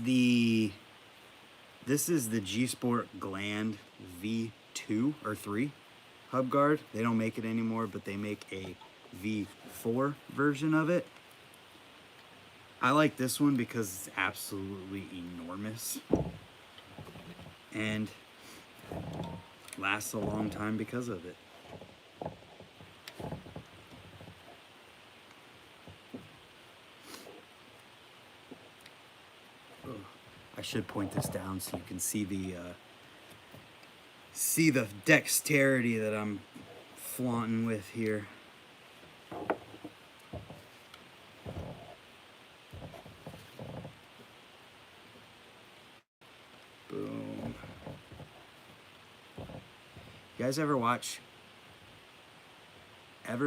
is the G-Sport Gland V2 or 3 hub guard. They don't make it anymore, but they make a V4 version of it. I like this one because it's absolutely enormous and lasts a long time because of it. I should point this down so you can see the dexterity that I'm flaunting with here. Boom. You guys ever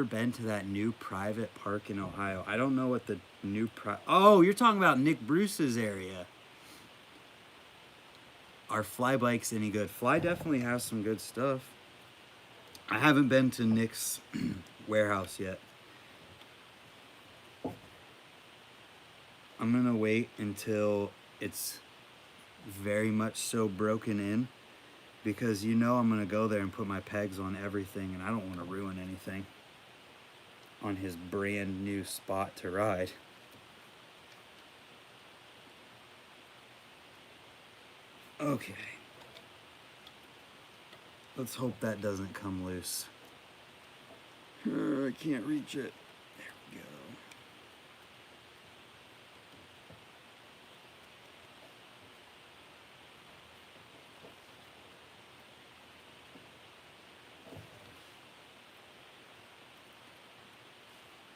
been to that new private park in Ohio? I don't know what the new oh, you're talking about Nick Bruce's area. Are Fly bikes any good? Fly definitely has some good stuff. I haven't been to Nick's warehouse yet. I'm gonna wait until it's very much so broken in, because you know I'm gonna go there and put my pegs on everything, and I don't want to ruin anything on his brand new spot to ride. Okay. Let's hope that doesn't come loose. I can't reach it. There we go.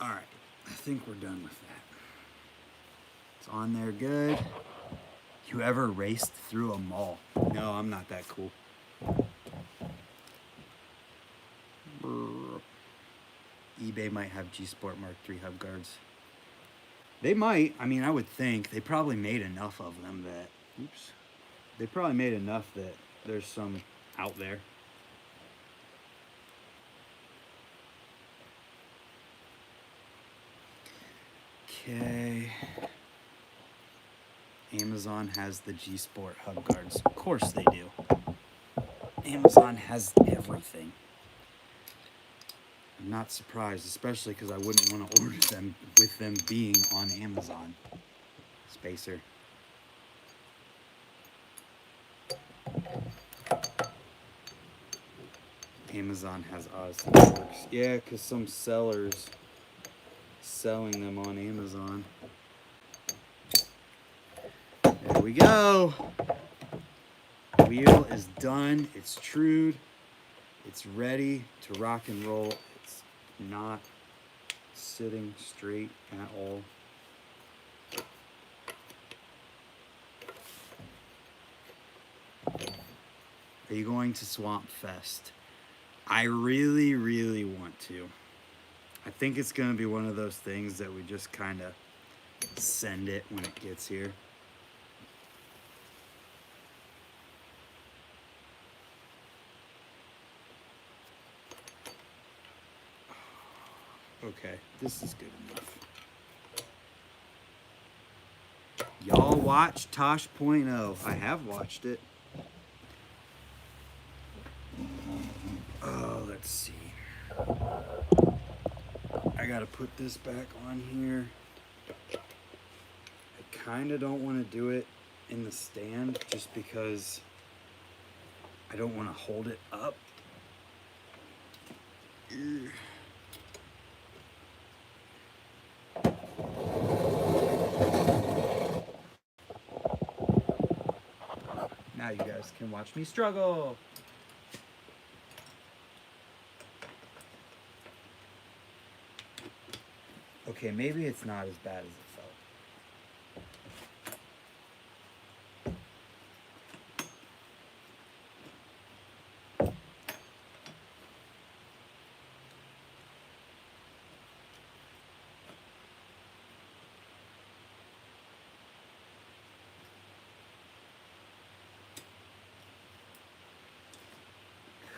All right, I think we're done with that. It's on there good. You ever raced through a mall? No, I'm not that cool. eBay might have G-Sport Mark III hub guards. They might. I mean, I would think. They probably made enough of them that... Oops. They probably made enough that there's some out there. Okay. Amazon has the G-Sport hub guards. Of course they do. Amazon has everything. I'm not surprised, especially because I wouldn't want to order them with them being on Amazon. Spacer. Amazon has Odyssey Works. Yeah, because some sellers selling them on Amazon. There we go. Wheel is done. It's trued. It's ready to rock and roll. It's not sitting straight at all. Are you going to Swamp Fest? I really, really want to. I think it's going to be one of those things that we just kind of send it when it gets here. Okay, this is good enough. Y'all watch Tosh.0. I have watched it. Oh, let's see. I gotta put this back on here. I kind of don't want to do it in the stand just because I don't want to hold it up. Now you guys can watch me struggle. Okay, maybe it's not as bad as it felt.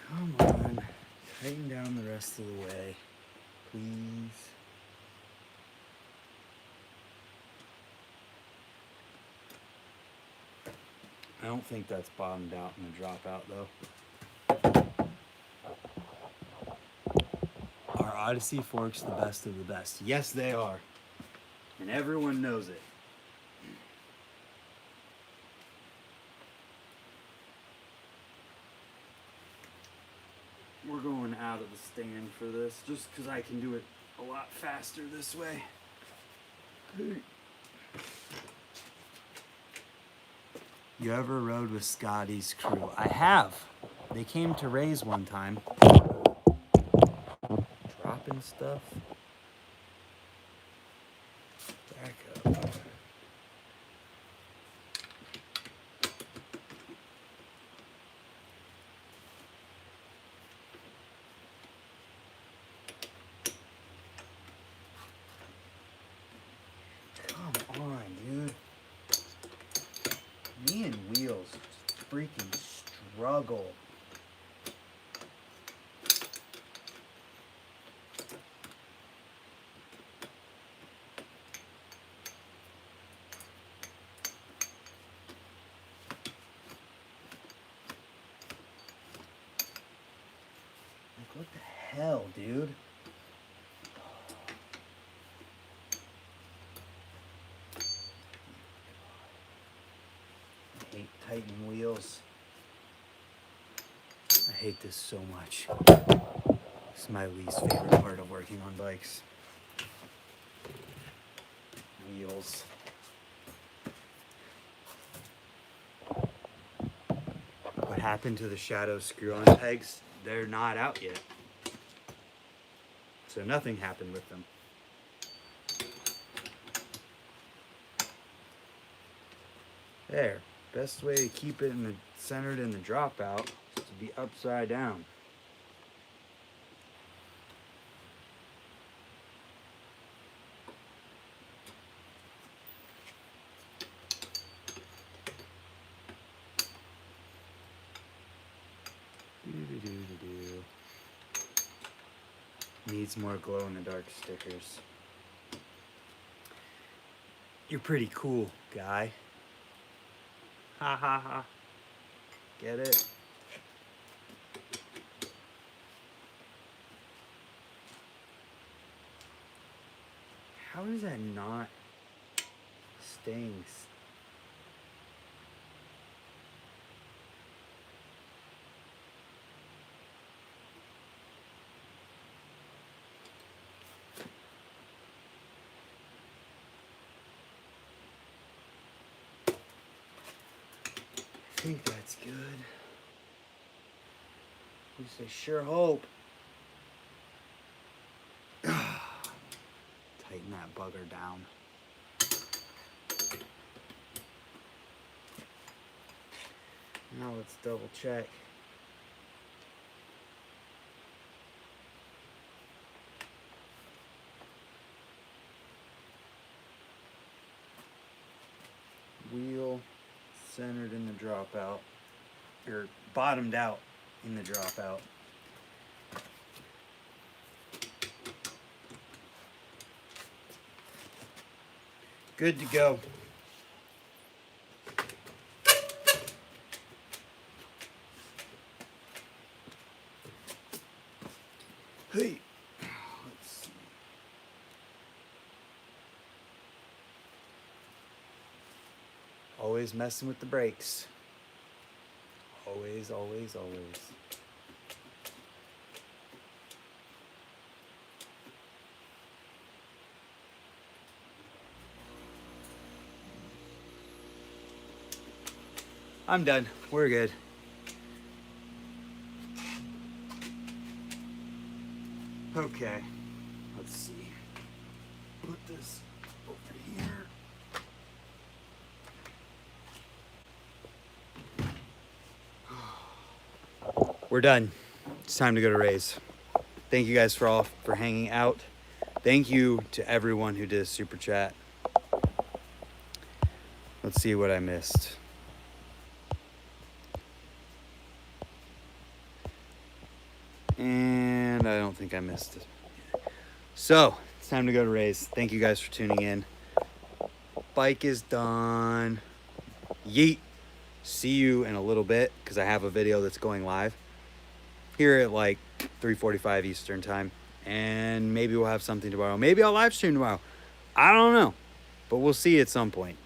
Come on, tighten down the rest of the way, please. I don't think that's bottomed out in the dropout though. Are Odyssey forks the best of the best? Yes, they are. And everyone knows it. We're going out of the stand for this just because I can do it a lot faster this way. You ever rode with Scotty's crew? I have. They came to Ray's one time. Dropping stuff. Back up. Come on, dude. Me and Wheels just freaking struggle. Like, what the hell, dude? I hate tightening wheels. I hate this so much. This is my least favorite part of working on bikes. Wheels. What happened to the Shadow screw-on pegs? They're not out yet. So nothing happened with them. There. Best way to keep it centered in the dropout is to be upside down. Needs more glow-in-the-dark stickers. You're pretty cool, guy. Ha ha ha. Get it? How is that not staying? I think that's good. At least I sure hope. Tighten that bugger down. Now let's double check. Wheel centered in the dropout, or bottomed out in the dropout. Good to go. Hey, let's see. Always messing with the brakes. Always Always, always, always. I'm done. We're good. Okay. Let's see. Put this over here. We're done. It's time to go to Ray's. Thank you guys for hanging out. Thank you to everyone who did a super chat. Let's see what I missed. And I don't think I missed it. So, it's time to go to Ray's. Thank you guys for tuning in. Bike is done. Yeet. See you in a little bit because I have a video that's going live here at like 3:45 Eastern time. And maybe we'll have something tomorrow. Maybe I'll live stream tomorrow. I don't know. But we'll see at some point.